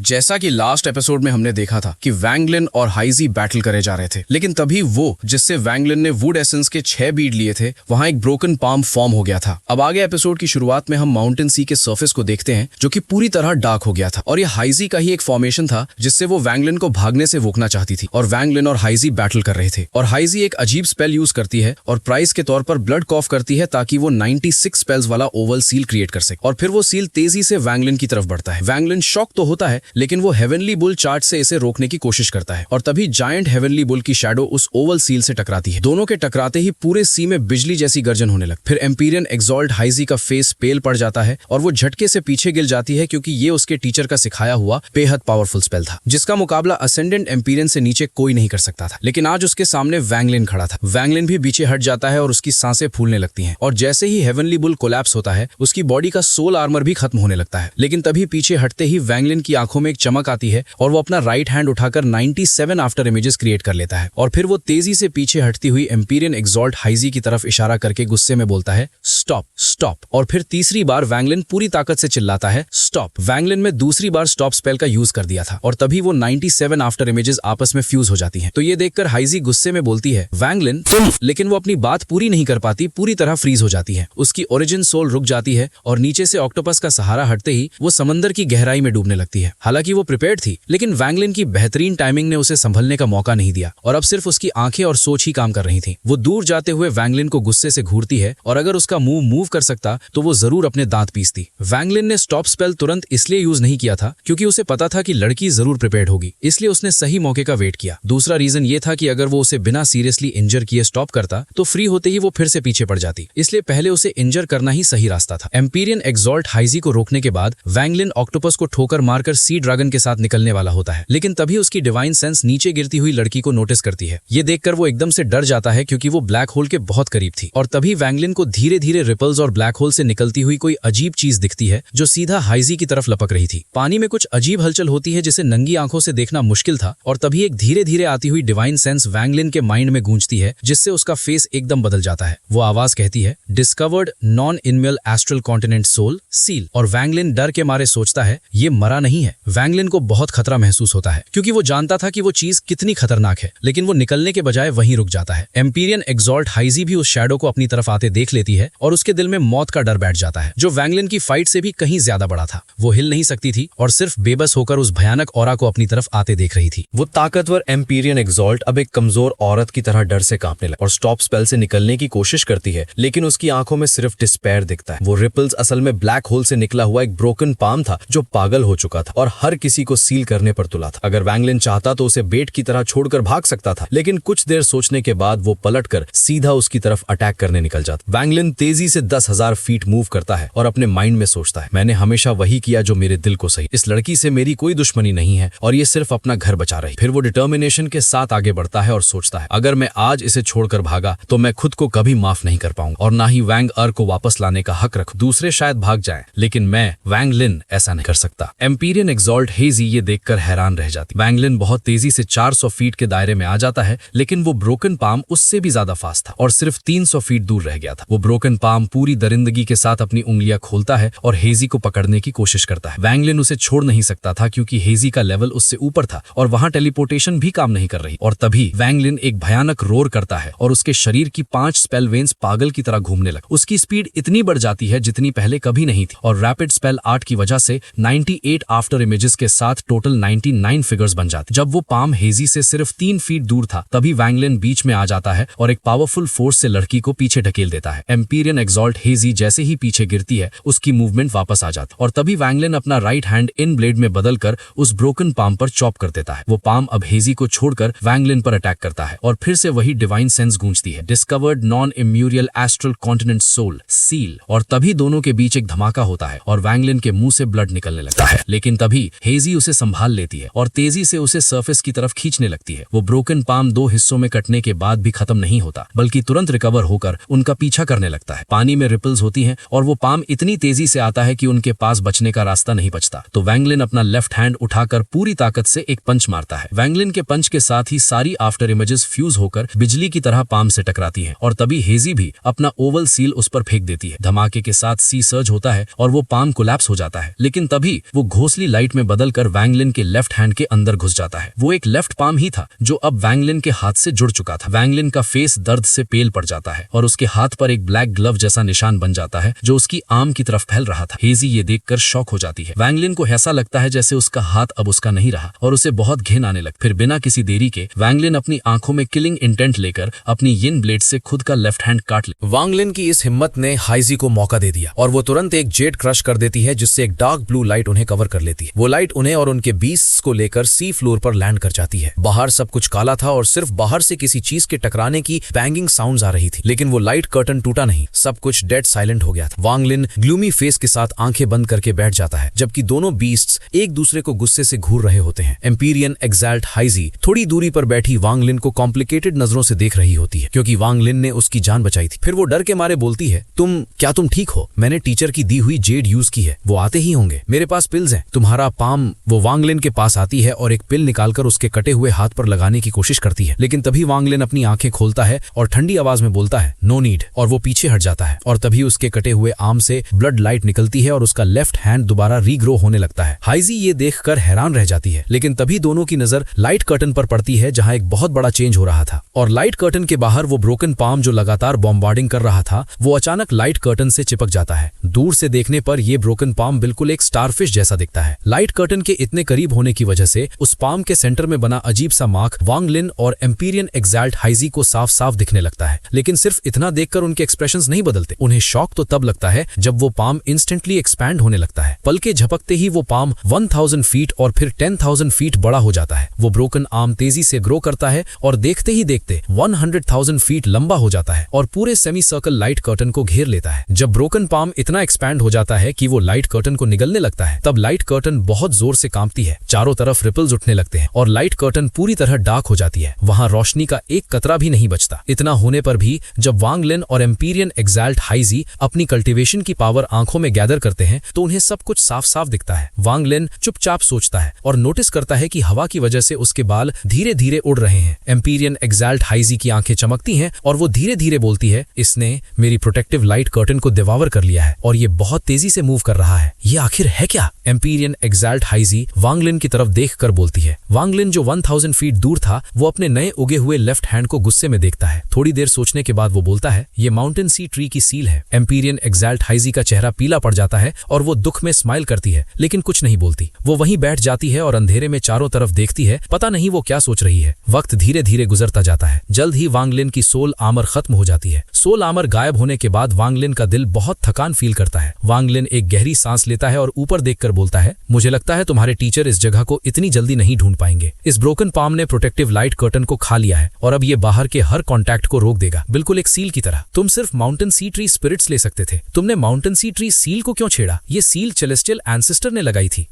जैसा कि last episode में हमने देखा था कि वैंगलिन और हाइजी बैटल करे जा रहे थे, लेकिन तभी वो जिससे वैंगलिन ने वुड एसेंस के 6 बीड लिए थे, वहां एक ब्रोकन पाम फॉर्म हो गया था। अब आगे एपिसोड की शुरुआत में हम माउंटेन सी के सरफेस को देखते हैं जो कि पूरी तरह डार्क हो गया था, और ये हाइजी का ही एक फॉर्मेशन था जिससे वो वैंगलिन को भागने से रोकना चाहती थी। और वैंगलिन और हाइजी बैटल कर रहे थे, और हाइजी एक अजीब स्पेल यूज करती है और प्राइज के तौर पर ब्लड कॉफ करती है ताकि वो 96 स्पेल्स वाला ओवल सील क्रिएट कर सके। और फिर वो सील तेजी से वैंगलिन की तरफ बढ़ता है। वैंगलिन शॉक तो होता है, लेकिन वो हेवनली बुल चार्ट से इसे रोकने की कोशिश करता है, और तभी जायंट हेवनली बुल की शैडो उस ओवल सील से टकराती है। दोनों के टकराते ही पूरे सी में बिजली जैसी गर्जन होने लगती। फिर एम्पीरियन एक्सॉल्ट हाइजी का फेस पेल पड़ जाता है और वो झटके से पीछे गिर जाती है, क्योंकि ये उसके टीचर का सिखाया हुआ बेहद पावरफुल स्पेल था जिसका मुकाबला असेंडेंट एम्पीरियन से नीचे कोई नहीं कर सकता था। लेकिन आज उसके सामने वैंगलिन खड़ा था। वैंगलिन भी पीछे हट जाता है और उसकी सांसें फूलने लगती हैं, और जैसे ही हेवनली बुल कोलैप्स होता है उसकी बॉडी का सोल आर्मर भी खत्म होने लगता है। लेकिन तभी पीछे हटते ही वैंगलिन की आंखों में एक चमक आती है और वो अपना राइट हैंड उठाकर 97 आफ्टर इमेजेस क्रिएट कर लेता है, और फिर वो तेजी से पीछे हटती हुई एम्पीरियन एक्सॉल्ट हाइजी की तरफ इशारा करके गुस्से में बोलता है, स्टॉप स्टॉप। और फिर तीसरी बार वैंगलिन पूरी ताकत से चिल्लाता है, स्टॉप। वैंगलिन में दूसरी बार स्टॉप स्पेल का यूज कर दिया था, और तभी वो 97 आफ्टर इमेजेस आपस में फ्यूज हो जाती हैं। तो ये देखकर हाइजी गुस्से में बोलती है, वैंगलिन तुम, लेकिन वो अपनी बात पूरी नहीं कर पाती, पूरी तरह फ्रीज हो जाती है। उसकी ओरिजिन सोल रुक जाती है और नीचे से ऑक्टोपस का सहारा हटते ही वो समंदर की गहराई में डूबने लगती है। हालांकि वो प्रिपेयर्ड थी, लेकिन वैंगलिन की बेहतरीन टाइमिंग ने उसे संभलने का मौका नहीं दिया, और अब सिर्फ उसकी आंखें और सोच ही काम कर रही थी। वो दूर जाते हुए वैंगलिन को गुस्से से घूरती है, और अगर उसका मुंह मूव कर सकता तो वो जरूर अपने दांत पीसती। वैंगलिन ने स्टॉप स्पेल तुरंत इसलिए यूज नहीं किया था क्योंकि उसे पता था कि लड़की जरूर प्रिपेयर्ड होगी, इसलिए उसने सही मौके का वेट किया। दूसरा रीजन ये था कि अगर वो उसे बिना सीरियसली इंजर किए स्टॉप करता तो फ्री होते ही वो फिर से पीछे पड़ जाती, इसलिए पहले उसे इंजर करना ही सही रास्ता था। एम्पीरियन एक्सॉल्ट हाइजी को रोकने के बाद वैंगलिन ऑक्टोपस को ठोकर मारकर सी ड्रैगन के साथ निकलने वाला होता है, लेकिन तभी उसकी डिवाइन सेंस नीचे गिरती हुई लड़की को नोटिस करती है। ये देखकर वो एकदम से डर जाता है क्योंकि वो ब्लैक होल के बहुत करीब थी, और तभी वैंगलिन को धीरे धीरे रिपल्स और ब्लैक होल से निकलती हुई कोई अजीब चीज दिखती है जो सीधा हाइजी की तरफ लपक रही थी। पानी में कुछ अजीब हलचल होती है जिसे नंगी आंखों से देखना मुश्किल था, और तभी एक धीरे धीरे आती हुई डिवाइन सेंस वैंगलिन के माइंड में गूंजती है, जिससे उसका फेस एकदम बदल जाता है। वो आवाज कहती है, discovered non inmail astral continent soul seal. और वैंगलिन डर के मारे सोचता है ये मरा नहीं है। वैंगलिन को बहुत खतरा महसूस होता है क्योंकि वो जानता था कि वो चीज कितनी खतरनाक है, लेकिन वो निकलने के बजाय वहीं रुक जाता है। एम्पीरियन एक्सॉल्ट हाइजी भी उस शैडो को अपनी तरफ आते देख लेती है, और उसके दिल में मौत का डर बैठ जाता है जो वैंगलिन की फाइट से भी कहीं ज्यादा बड़ा था। वो हिल नहीं सकती थी और सिर्फ बेबस होकर उस भयानक ऑरा को अपनी तरफ आते देख रही थी। वो ताकतवर एम्पीरियन एक्सॉल्ट अब एक कमजोर औरत की तरह डर से कांपने लगा और स्टॉप स्पेल से निकलने की कोशिश करती है, लेकिन उसकी आंखों में सिर्फ डिस्पेयर दिखता है। वो रिपल्स असल में ब्लैक होल से निकला हुआ एक ब्रोकन पाम था जो पागल हो चुका था और हर किसी को सील करने पर तुला था। अगर वैंगलिन चाहता तो उसे बेट की तरह छोड़कर भाग सकता था, लेकिन कुछ देर सोचने के बाद वो पलटकर सीधा उसकी तरफ अटैक करने निकल जाता। वैंगलिन तेजी से 10,000 फीट मूव करता है और अपने माइंड में सोचता है, मैंने हमेशा वही किया जो मेरे दिल को सही। इस लड़की से मेरी कोई दुश्मनी नहीं है और ये सिर्फ अपना घर बचा रही। फिर वो डिटर्मिनेशन के साथ आगे बढ़ता है और सोचता है, अगर मैं आज इसे छोड़कर भागा तो मैं खुद को कभी माफ नहीं कर पाऊंगा और ना ही वैंग अर को वापस लाने का हक रखूं। दूसरे शायद भाग जाएं, लेकिन मैं वैंगलिन ऐसा नहीं कर सकता। एम्पीरियन एक्सॉल्ट हेजी ये देखकर हैरान रह जाती। वैंगलिन बहुत तेजी से 400 फीट के दायरे में आ जाता है, लेकिन वो ब्रोकन पाम उससे भी ज्यादा फास्ट था और सिर्फ 300 फीट दूर रह गया था। वो ब्रोकन पाम पूरी दरिंदगी के साथ अपनी उंगलियां खोलता है और हेजी को पकड़ने की कोशिश करता है। वैंगलिन उसे छोड़ नहीं सकता था क्योंकि हेजी का लेवल उससे ऊपर था और वहां टेलीपोर्टेशन भी काम नहीं कर रही। और तभी वैंगलिन एक भयानक रोर करता है और उसके शरीर की 5 स्पेल वेन्स पागल की तरह घूमने लगे। उसकी स्पीड इतनी बढ़ जाती है जितनी पहले कभी नहीं थी, और रैपिड स्पेल आर्ट की वजह से 98 आफ्टर इमेजेस के साथ टोटल 99 फिगर्स बन जाते। जब वो पाम हेजी से सिर्फ 3 फीट दूर था, तभी वैंगलिन बीच में आ जाता है और एक पावरफुल फोर्स से लड़की को पीछे ढकेल देता है। एम्पीरियन एक्सॉल्ट हेजी जैसे ही पीछे गिरती है उसकी मूवमेंट वापस आ जाती, और तभी वैंगलिन अपना राइट हैंड इन ब्लेड में बदलकर उस ब्रोकन पाम पर चॉप कर देता है। वो पाम अब हेजी को छोड़कर वैंगलिन पर अटैक करता है, और फिर से वही डिवाइन सेंस गूंजती है, discovered non immaterial astral continent soul seal. और तभी दोनों के बीच एक धमाका होता है और वैंगलिन के मुंह से ब्लड निकलने लगता है, लेकिन तभी हेजी उसे संभाल लेती है और तेजी से उसे सरफेस की तरफ खींचने लगती है। वो ब्रोकन पाम 2 हिस्सों में कटने के बाद भी खत्म नहीं होता, बल्कि तुरंत रिकवर होकर उनका पीछा करने लगता है। पानी में रिपल्स होती हैं और वो पाम इतनी तेजी से आता है कि उनके पास बचने का रास्ता नहीं बचता। तो वैंगलिन अपना लेफ्ट हैंड उठाकर पूरी ताकत से एक पंच मारता है। वैंगलिन के पंच के साथ ही सारी आफ्टर इमेजेस फ्यूज होकर बिजली की तरह पाम से टकराती हैं, और तभी हेजी भी अपना ओवल सील उस पर फेंक देती है। धमाके के साथ सी सर्ज होता है और वो पाम कोलैप्स हो जाता है, लेकिन तभी वो घोंसली लाइट स्टेट में बदलकर वैंगलिन के लेफ्ट हैंड के अंदर घुस जाता है। वो एक लेफ्ट पाम ही था जो अब वैंगलिन के हाथ से जुड़ चुका था। वैंगलिन का फेस दर्द से पेल पड़ जाता है और उसके हाथ पर एक ब्लैक ग्लव जैसा निशान बन जाता है जो उसकी आर्म की तरफ फैल रहा था। हेजी ये देखकर शॉक हो जाती है। वैंगलिन को ऐसा लगता है जैसे उसका हाथ अब उसका नहीं रहा और उसे बहुत घिन आने लग। फिर बिना किसी देरी के वैंगलिन अपनी आंखों में किलिंग इंटेंट लेकर अपनी यिन ब्लेड से खुद का लेफ्ट हैंड काट ले। वांगलिन की इस हिम्मत ने हाइजी को मौका दे दिया और वो तुरंत एक जेट क्रश कर देती है जिससे एक डार्क ब्लू लाइट उन्हें कवर कर लेती है। वो लाइट उन्हें और उनके बीस्ट्स को लेकर सी फ्लोर पर लैंड कर जाती है। बाहर सब कुछ काला था और सिर्फ बाहर से किसी चीज के टकराने की बैंगिंग साउंड्स आ रही थी, लेकिन वो लाइट कर्टन टूटा नहीं। सब कुछ डेड साइलेंट हो गया था। वांगलिन ग्लूमी फेस के साथ आंखें बंद करके बैठ जाता है जबकि दोनों बीस्ट्स एक दूसरे को गुस्से से घूर रहे होते हैं। एम्पीरियन एक्साल्ट हाइजी थोड़ी दूरी पर बैठी वांगलिन को कॉम्प्लिकेटेड नजरों से देख रही होती है क्योंकि वांगलिन ने उसकी जान बचाई थी। फिर वो डर के मारे बोलती है, तुम ठीक हो? मैंने टीचर की दी हुई जेड यूज की है, वो आते ही होंगे। मेरे पास पिल्स हैं, तुम्हारा पाम। वो वांगलिन के पास आती है और एक पिल निकालकर उसके कटे हुए हाथ पर लगाने की कोशिश करती है, लेकिन तभी वांगलिन अपनी आंखें खोलता है और ठंडी आवाज में बोलता है, नो नीड, और वो पीछे हट जाता है और तभी उसके कटे हुए आर्म से ब्लड लाइट निकलती है और उसका लेफ्ट हैंड दोबारा रीग्रो होने लगता है। हाइजी ये देखकर हैरान रह जाती है, लेकिन तभी दोनों की नजर लाइट कर्टन पर पड़ती है जहां एक बहुत बड़ा चेंज हो रहा था और लाइट कर्टन के बाहर वो ब्रोकन पाम जो लगातार बॉम्बार्डिंग कर रहा था वो अचानक लाइट कर्टन से चिपक जाता है। दूर से देखने पर ये ब्रोकन पाम बिल्कुल एक स्टारफिश जैसा दिखता है। लाइट कर्टन के इतने करीब होने की वजह से उस पाम के सेंटर में बना अजीब सा मार्क वांगलिन और एम्पीरियन एक्साल्ट हाइजी को साफ साफ दिखने लगता है, लेकिन सिर्फ इतना देखकर उनके एक्सप्रेशंस नहीं बदलते। उन्हें शॉक तो तब लगता है जब वो पाम इंस्टेंटली एक्सपैंड होने लगता है। पल के झपकते ही वो पाम 1000 फीट और फिर 10,000 फीट बड़ा हो जाता है। वो ब्रोकन आर्म तेजी से ग्रो करता है और देखते ही देखते 100,000 फीट लंबा हो जाता है और पूरे सेमी सर्कल लाइट कर्टन को घेर लेता है। जब ब्रोकन पाम इतना एक्सपैंड हो जाता है कि वो लाइट कर्टन को निगलने लगता है तब लाइट कर्टन बहुत जोर से कांपती है। चारों तरफ रिपल्स उठने लगते हैं और लाइट कर्टन पूरी तरह डार्क हो जाती है। वहां रोशनी का एक कतरा भी नहीं बचता। इतना होने पर भी जब वांगलिन और एम्पीरियन एक्साल्ट हाइजी अपनी कल्टीवेशन की पावर आंखों में गैदर करते हैं तो उन्हें सब कुछ साफ साफ दिखता है। वांगलिन चुपचाप सोचता है और नोटिस करता है कि हवा की वजह से उसके बाल धीरे धीरे उड़ रहे हैं। एम्पीरियन एक्साल्ट हाइजी की आंखें चमकती हैं और वो धीरे धीरे बोलती है, इसने मेरी प्रोटेक्टिव लाइट कर्टन को डिवावर कर लिया है और ये बहुत तेजी से मूव कर रहा है। ये आखिर है क्या? एम्पीरियन एक्साल्ट हाइजी वांगलिन की तरफ देखकर बोलती है। वांगलिन जो 1000 फीट दूर था वो अपने नए उगे हुए लेफ्ट हैंड को गुस्से में देखता है। थोड़ी देर सोचने के बाद वो बोलता है, ये माउंटेन सी ट्री की सील है। एम्पीरियन एक्साल्ट हाइजी का चेहरा पीला पड़ जाता है और वो दुख में स्माइल करती है लेकिन कुछ नहीं बोलती। वो वहीं बैठ जाती है और अंधेरे में चारों तरफ देखती है। पता नहीं वो क्या सोच रही है। वक्त धीरे धीरे गुजरता जाता है। जल्द ही वांगलिन की सोल आर्मर खत्म हो जाती है। सोल आर्मर गायब होने के बाद वांगलिन का दिल बहुत थकान फील करता है। वांगलिन एक गहरी सांस लेता है और ऊपर देखकर बोलता है, मुझे लगता है तुम्हारे टीचर इस जगह को इतनी जल्दी नहीं ढूंढ पाएंगे। इस ब्रोकन पाम ने प्रोटेक्टिव लाइट कर्टन को खा लिया है और अब ये बाहर के हर कॉन्टैक्ट को रोक देगा, बिल्कुल एक सील की तरह। तुम सिर्फ माउंटेन सी ट्री स्पिरिट्स ले सकते थे, तुमने माउंटेन सी ट्री सील को क्यों छेड़ा? ये सील सेलेस्टियल एंसेस्टर ने लगाई थी।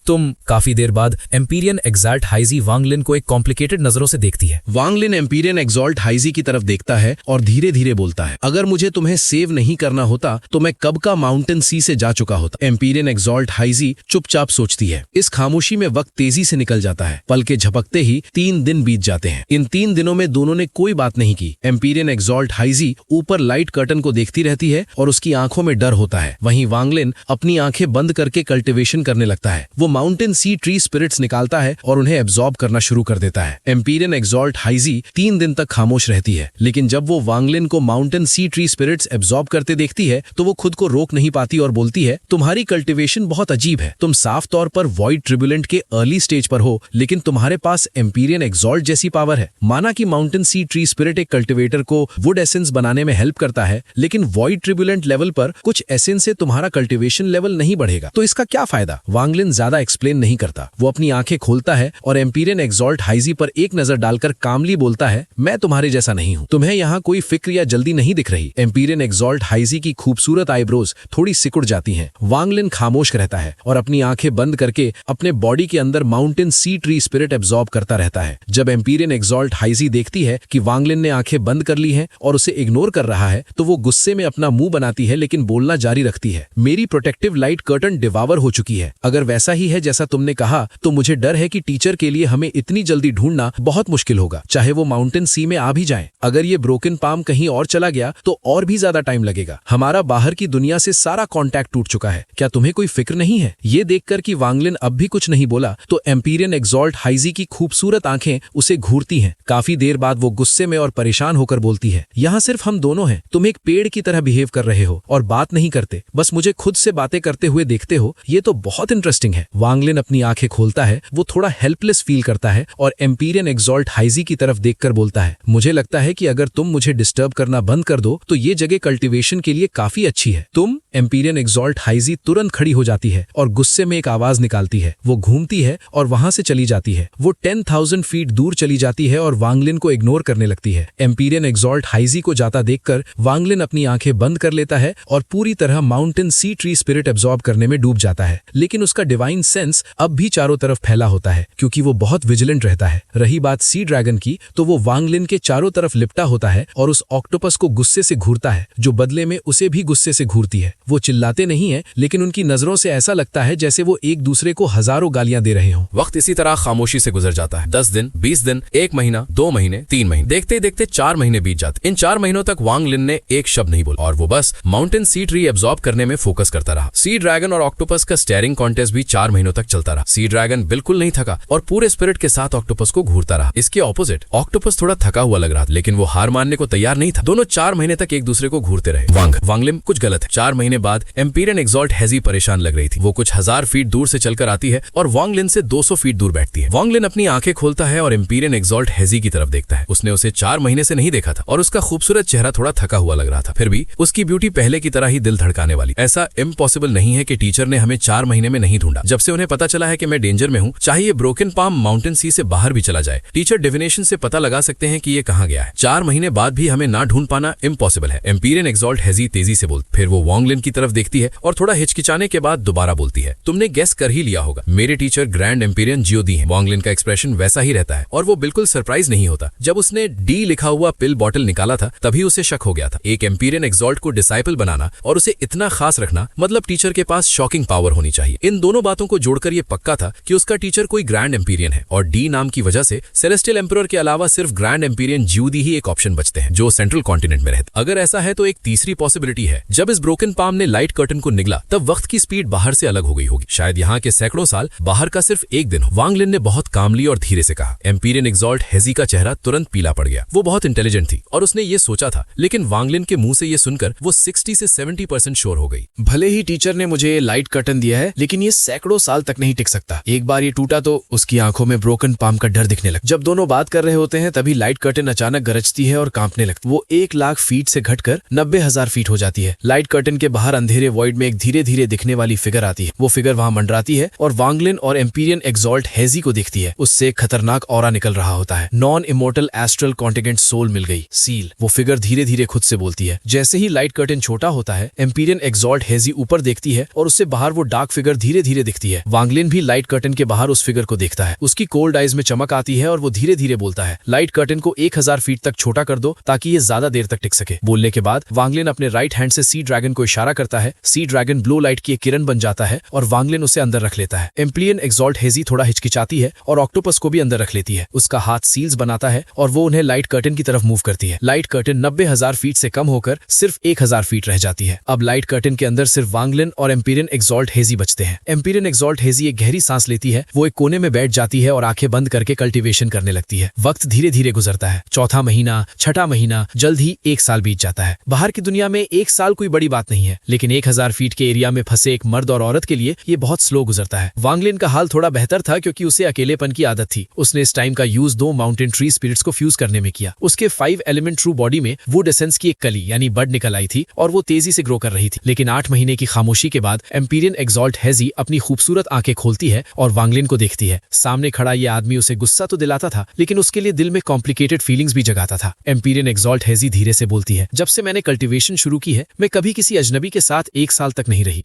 काफी देर बाद एम्पीरियन एक्साल्ट हाइजी वांगलिन को एक कॉम्प्लिकेटेड नजरों से देखती है। वांगलिन एम्पीरियन एक्साल्ट हाइजी की तरफ देखता है और धीरे धीरे बोलता है, अगर मुझे तुम्हें सेव नहीं करना होता तो मैं कब का माउंटेन सी से जा चुका होता। एम्पीरियन एक्साल्ट हाइजी चुपचाप सोचती है। इस खामोशी में वक्त तेजी से निकल जाता है। पल के झपकते ही 3 दिन बीत जाते हैं। इन 3 दिनों में दोनों ने कोई बात नहीं की। एम्पीरियन एक्साल्ट हाइजी ऊपर लाइट कर्टन को देखती रहती है और उसकी आंखों में डर होता है। वहीं वांगलिन अपनी आंखें बंद करके कल्टीवेशन करने लगता है। वो माउंटेन सी ट्री स्पिरिट्स निकालता है और उन्हें एब्जॉर्ब करना शुरू कर देता है। एम्पीरियन एक्साल्ट हाइजी 3 दिन तक खामोश रहती है, लेकिन जब वो वांगलिन को माउंटेन सी ट्री स्पिरिट्स एब्जॉर्ब करते देखती है तो वो खुद को रोक नहीं पाती और बोलती है, तुम्हारी कल्टीवेशन बहुत अजीब है। तुम साफ तौर पर वॉइड ट्रिब्यूलेंट के अर्ली स्टेज पर हो, लेकिन तुम्हारे पास एम्पीरियन एक्साल्ट जैसी पावर है। माना कि माउंटेन सी ट्री स्पिरिट एक कल्टीवेटर को वुड एसेंस बनाने में हेल्प करता है, लेकिन वॉइड ट्रिब्यूलेंट लेवल पर कुछ एसेंस से तुम्हारा कल्टीवेशन लेवल नहीं बढ़ेगा, तो इसका क्या फायदा? वांगलिन ज्यादा एक्सप्लेन नहीं करता। वो अपनी आंखें खोलता है और एम्पीरियन एक्साल्ट हाइजी पर एक नजर डालकर कामली बोलता है, मैं तुम्हारे जैसा नहीं हूँ, तुम्हें यहाँ कोई फिक्र या जल्दी नहीं दिख रही। एम्पीरियन एक्साल्ट हाइजी की खूबसूरत आईब्रोज थोड़ी सिकुड़ जाती हैं। वांगलिन खामोश रहता है और अपनी आंखें बंद करके अपने बॉडी के अंदर माउंटेन सी ट्री स्पिरिट एब्जॉर्ब करता रहता है। जब एम्पीरियन एक्साल्ट हाइजी देखती है कि वांगलिन ने आंखें बंद कर ली हैं और उसे इग्नोर कर रहा है तो वो गुस्से में अपना मुंह बनाती है, लेकिन बोलना जारी रखती है, मेरी प्रोटेक्टिव लाइट कर्टन डिवावर हो चुकी है। अगर वैसा ही है जैसा तुमने कहा तो मुझे डर है कि टीचर के लिए हमें इतनी जल्दी ढूंढना बहुत मुश्किल होगा, चाहे वो माउंटेन सी में आ भी जाए। अगर ये ब्रोकन पाम कहीं और चला गया तो और भी ज्यादा टाइम लगेगा। हमारा बाहर की दुनिया से सारा कांटेक्ट टूट चुका है। क्या तुम्हें कोई फिक्र नहीं है? ये देख देखकर कि वांगलिन अब भी कुछ नहीं बोला तो एम्पीरियन एग्जॉल्ट हाइजी की खूबसूरत आंखें उसे घूरती हैं। काफी देर बाद वो गुस्से में और परेशान होकर बोलती है, यहाँ सिर्फ हम दोनों हैं, तुम एक पेड़ की तरह बिहेव कर रहे हो और बात नहीं करते, बस मुझे खुद से बातें करते हुए देखते हो, ये तो बहुत इंटरेस्टिंग है। वांगलिन अपनी आंखें खोलता है, वो थोड़ा हेल्पलेस फील करता है और एम्पीरियन एग्जॉल्ट हाइजी की तरफ देखकर बोलता है, मुझे लगता है कि अगर तुम मुझे डिस्टर्ब करना बंद कर दो तो ये जगह कल्टीवेशन के लिए काफी अच्छी है। तुम एम्पीरियन एग्जॉल्ट हाइजी तुरंत खड़ी हो जाती है और गुस्से में एक आवाज निकालती है। वो घूमती है और वहां से चली जाती है। वो 10,000 फीट दूर चली जाती है और वांगलिन को इग्नोर करने लगती है। एम्पीरियन एग्जॉल्ट हाइजी को जाता देखकर वांगलिन अपनी आंखें बंद कर लेता है और पूरी तरह माउंटेन सी ट्री स्पिरिट एब्जॉर्ब करने में डूब जाता है। लेकिन उसका डिवाइन सेंस अब भी चारों तरफ फैला होता है क्योंकि वो बहुत विजिलेंट रहता है। रही बात सी ड्रैगन की, तो वो वांगलिन के चारों तरफ लिपटा होता है और उस ऑक्टोपस को गुस्से से घूरता है, जो बदले में उसे भी गुस्से से घूरती है। वो चिल्लाते नहीं है, लेकिन उनकी नजरों से ऐसा लगता है जैसे वो एक दूसरे को हजारों गालियां दे रहे हों। वक्त इसी तरह खामोशी से गुजर जाता है। 10 दिन, 20 दिन, 1 महीना, 2 महीने, 3 महीने, देखते देखते 4 महीने बीत जाते। इन 4 महीनों तक वांगलिन ने एक शब्द नहीं बोला और वो बस माउंटेन सी ट्री एब्जॉर्ब करने में फोकस करता रहा। सी ड्रैगन और ऑक्टोपस का स्टेयरिंग कॉन्टेस्ट भी 4 महीनों तक चलता रहा। सी ड्रैगन बिल्कुल नहीं थका और पूरे स्पिरिट के साथ ऑक्टोपस को घूरता रहा। इसके ऑपोजिट ऑक्टोपस थोड़ा थका हुआ लग रहा था, लेकिन वो हार मानने को तैयार नहीं था। दोनों 4 महीने तक एक दूसरे को घूरते रहे। वांगलिन कुछ गलत है। 4 महीने बाद एम्पीरियन एग्जॉल्ट हेजी परेशान लग रही थी। वो कुछ 1000 फीट दूर से चलकर आती है और वांगलिन से 200 फीट दूर बैठती है। वांगलिन अपनी आंखें खोलता है और एम्पीरियन एग्जॉल्ट हेजी की तरफ देखता है। उसने उसे 4 महीने से नहीं देखा था और उसका खूबसूरत चेहरा थोड़ा थका हुआ लग रहा था। फिर भी उसकी ब्यूटी पहले की तरह ही दिल धड़काने वाली। ऐसा इम्पॉसिबल नहीं है कि टीचर ने हमें 4 महीने में नहीं ढूंढा। जब से उन्हें पता चला है कि मैं डेंजर में हूँ, चाहे ये ब्रोकन पाम माउंटेन सी से बाहर भी चला जाए, टीचर डिविनेशन से पता लगा सकते हैं कि ये कहाँ गया है। 4 महीने बाद भी हमें ना ढूंढ पाना इम्पॉसिबल है। एम्पीरियन एग्जॉल्ट हेजी तेजी से बोलती, फिर वो वांगलिन की तरफ देखती है और थोड़ा हिचकिचाने के बाद दोबारा बोलती है, तुमने गेस कर ही लिया होगा, मेरे टीचर ग्रैंड एम्पीरियन जियोदी हैं। वांगलिन का एक्सप्रेशन वैसा ही रहता है और वो बिल्कुल सरप्राइज नहीं होता। जब उसने डी लिखा हुआ पिल बॉटल निकाला था तभी उसे शक हो गया था। एक एम्पीरियन एग्जॉल्ट को डिसाइपल बनाना और उसे इतना खास रखना, मतलब टीचर के पास शॉकिंग पावर होनी चाहिए। इन दोनों बातों को जोड़कर ये पक्का था कि उसका टीचर कोई ग्रैंड एम्पीरियन है और डी नाम की वजह से सेलेस्टियल एम्परर के अलावा सिर्फ ग्रैंड एम्पीरियन जियोदी ही एक ऑप्शन बचते हैं जो सेंट्रल कॉन्टिनेंट में रहते। अगर ऐसा है तो एक तीसरी पॉसिबिलिटी है, जब इस ब्रोकन पाम ने लाइट कर्टन को निगला तब वक्त की स्पीड बाहर से अलग हो गई होगी। शायद यहाँ के सैकड़ों साल बाहर का सिर्फ एक दिन हो। वांगलिन ने बहुत कामली और धीरे से कहा। एम्पीरियन एग्जॉल्ट हेजी का चेहरा तुरंत पीला पड़ गया। वो बहुत इंटेलिजेंट थी और उसने ये सोचा था, लेकिन वांगलिन के मुंह से ये सुनकर वो 60 से 70% श्योर हो गई। भले ही टीचर ने मुझे लाइट कर्टन दिया है, लेकिन ये सैकड़ों साल तक नहीं टिक सकता। एक बार ये टूटा तो उसकी आंखों में ब्रोकन पाम का डर दिखने लगा। जब दोनों बात कर रहे होते हैं तभी लाइट कर्टन अचानक गरजती है और कांपने लगती। वो 1 लाख फीट से घटकर 90,000 फीट हो जाती है। लाइट कर्टन के बाहर अंधेरे वॉइड में एक धीरे धीरे दिखने वाली फिगर आती है। वो फिगर वहां मंडराती है और वांगलिन और एम्पीरियन एग्जॉल्ट हेजी को देखती है। उससे एक खतरनाक ऑरा निकल रहा होता है। Non immortal astral continent soul मिल गई, सील। वो फिगर धीरे धीरे खुद से बोलती है। जैसे ही लाइट कर्टन छोटा होता है, एम्पीरियन एग्जॉल्ट हेजी ऊपर देखती है और उससे बाहर वो डार्क फिगर धीरे धीरे दिखती है। वांगलिन भी लाइट कर्टन के बाहर उस फिगर को देखता है। उसकी कोल्ड आइज में चमक आती है और वो धीरे धीरे बोलता है, लाइट कर्टन को 1000 फीट तक छोटा कर दो ताकि ये ज्यादा देर तक टिक सके। बोलने के बाद वांगलिन अपने राइट हैंड से सी ड्रैगन को इशारा करता है। सी ड्रैगन ब्लू लाइट की एक किरण बन जाता है और वांगलिन उसे अंदर रख लेता है। एम्पीरियन एग्जॉल्ट हेजी थोड़ा हिचकिचाती है और ऑक्टोपस को भी अंदर रख लेती है। उसका हाथ सील्स बनाता है और वो उन्हें लाइट कर्टन की तरफ मूव करती है। लाइट कर्टन 90,000 फीट से कम होकर सिर्फ 1000 फीट रह जाती है। अब लाइट कर्टन के अंदर सिर्फ वांगलिन और एम्पीरियन एग्जॉल्ट हेजी बचते हैं। एम्पीरियन एग्जॉल्ट हेजी एक गहरी सांस लेती है। वो एक कोने में बैठ जाती है और आंखें बंद करके कल्टीवेशन करने लगती है। वक्त धीरे धीरे गुजरता है। चौथा महीना, छठा महीना, जल्द ही 1 साल बीत जाता है। बाहर की दुनिया में 1 साल कोई बड़ी बात नहीं है, लेकिन 1000 फीट के एरिया में फंसे एक मर्द और औरत के लिए ये बहुत स्लो गुजरता है। वांगलिन का हाल थोड़ा बेहतर था क्योंकि उसे अकेलेपन की आदत थी। उसने इस टाइम का यूज 2 माउंटेन ट्री स्पिरिट्स को फ्यूज करने में किया। उसके 5 एलिमेंट ट्रू बॉडी में वुड एसेंस की एक कली यानी बड निकल आई थी और वो तेजी से ग्रो कर रही थी। लेकिन 8 महीने की खामोशी के बाद एम्पीरियन एग्जॉल्ट हेजी अपनी खूबसूरत आंखें खोलती है और वांगलिन को देखती है। सामने खड़ा ये आदमी उसे गुस्सा तो दिलाता था, लेकिन उसके लिए दिल में कॉम्प्लिकेटेड फीलिंग्स भी जगाता था। एम्पीरियन एग्जॉल्ट हेजी धीरे से बोलती है, जब से मैंने कल्टीवेशन शुरू की है, मैं कभी किसी अजनबी के साथ 1 साल तक नहीं रही।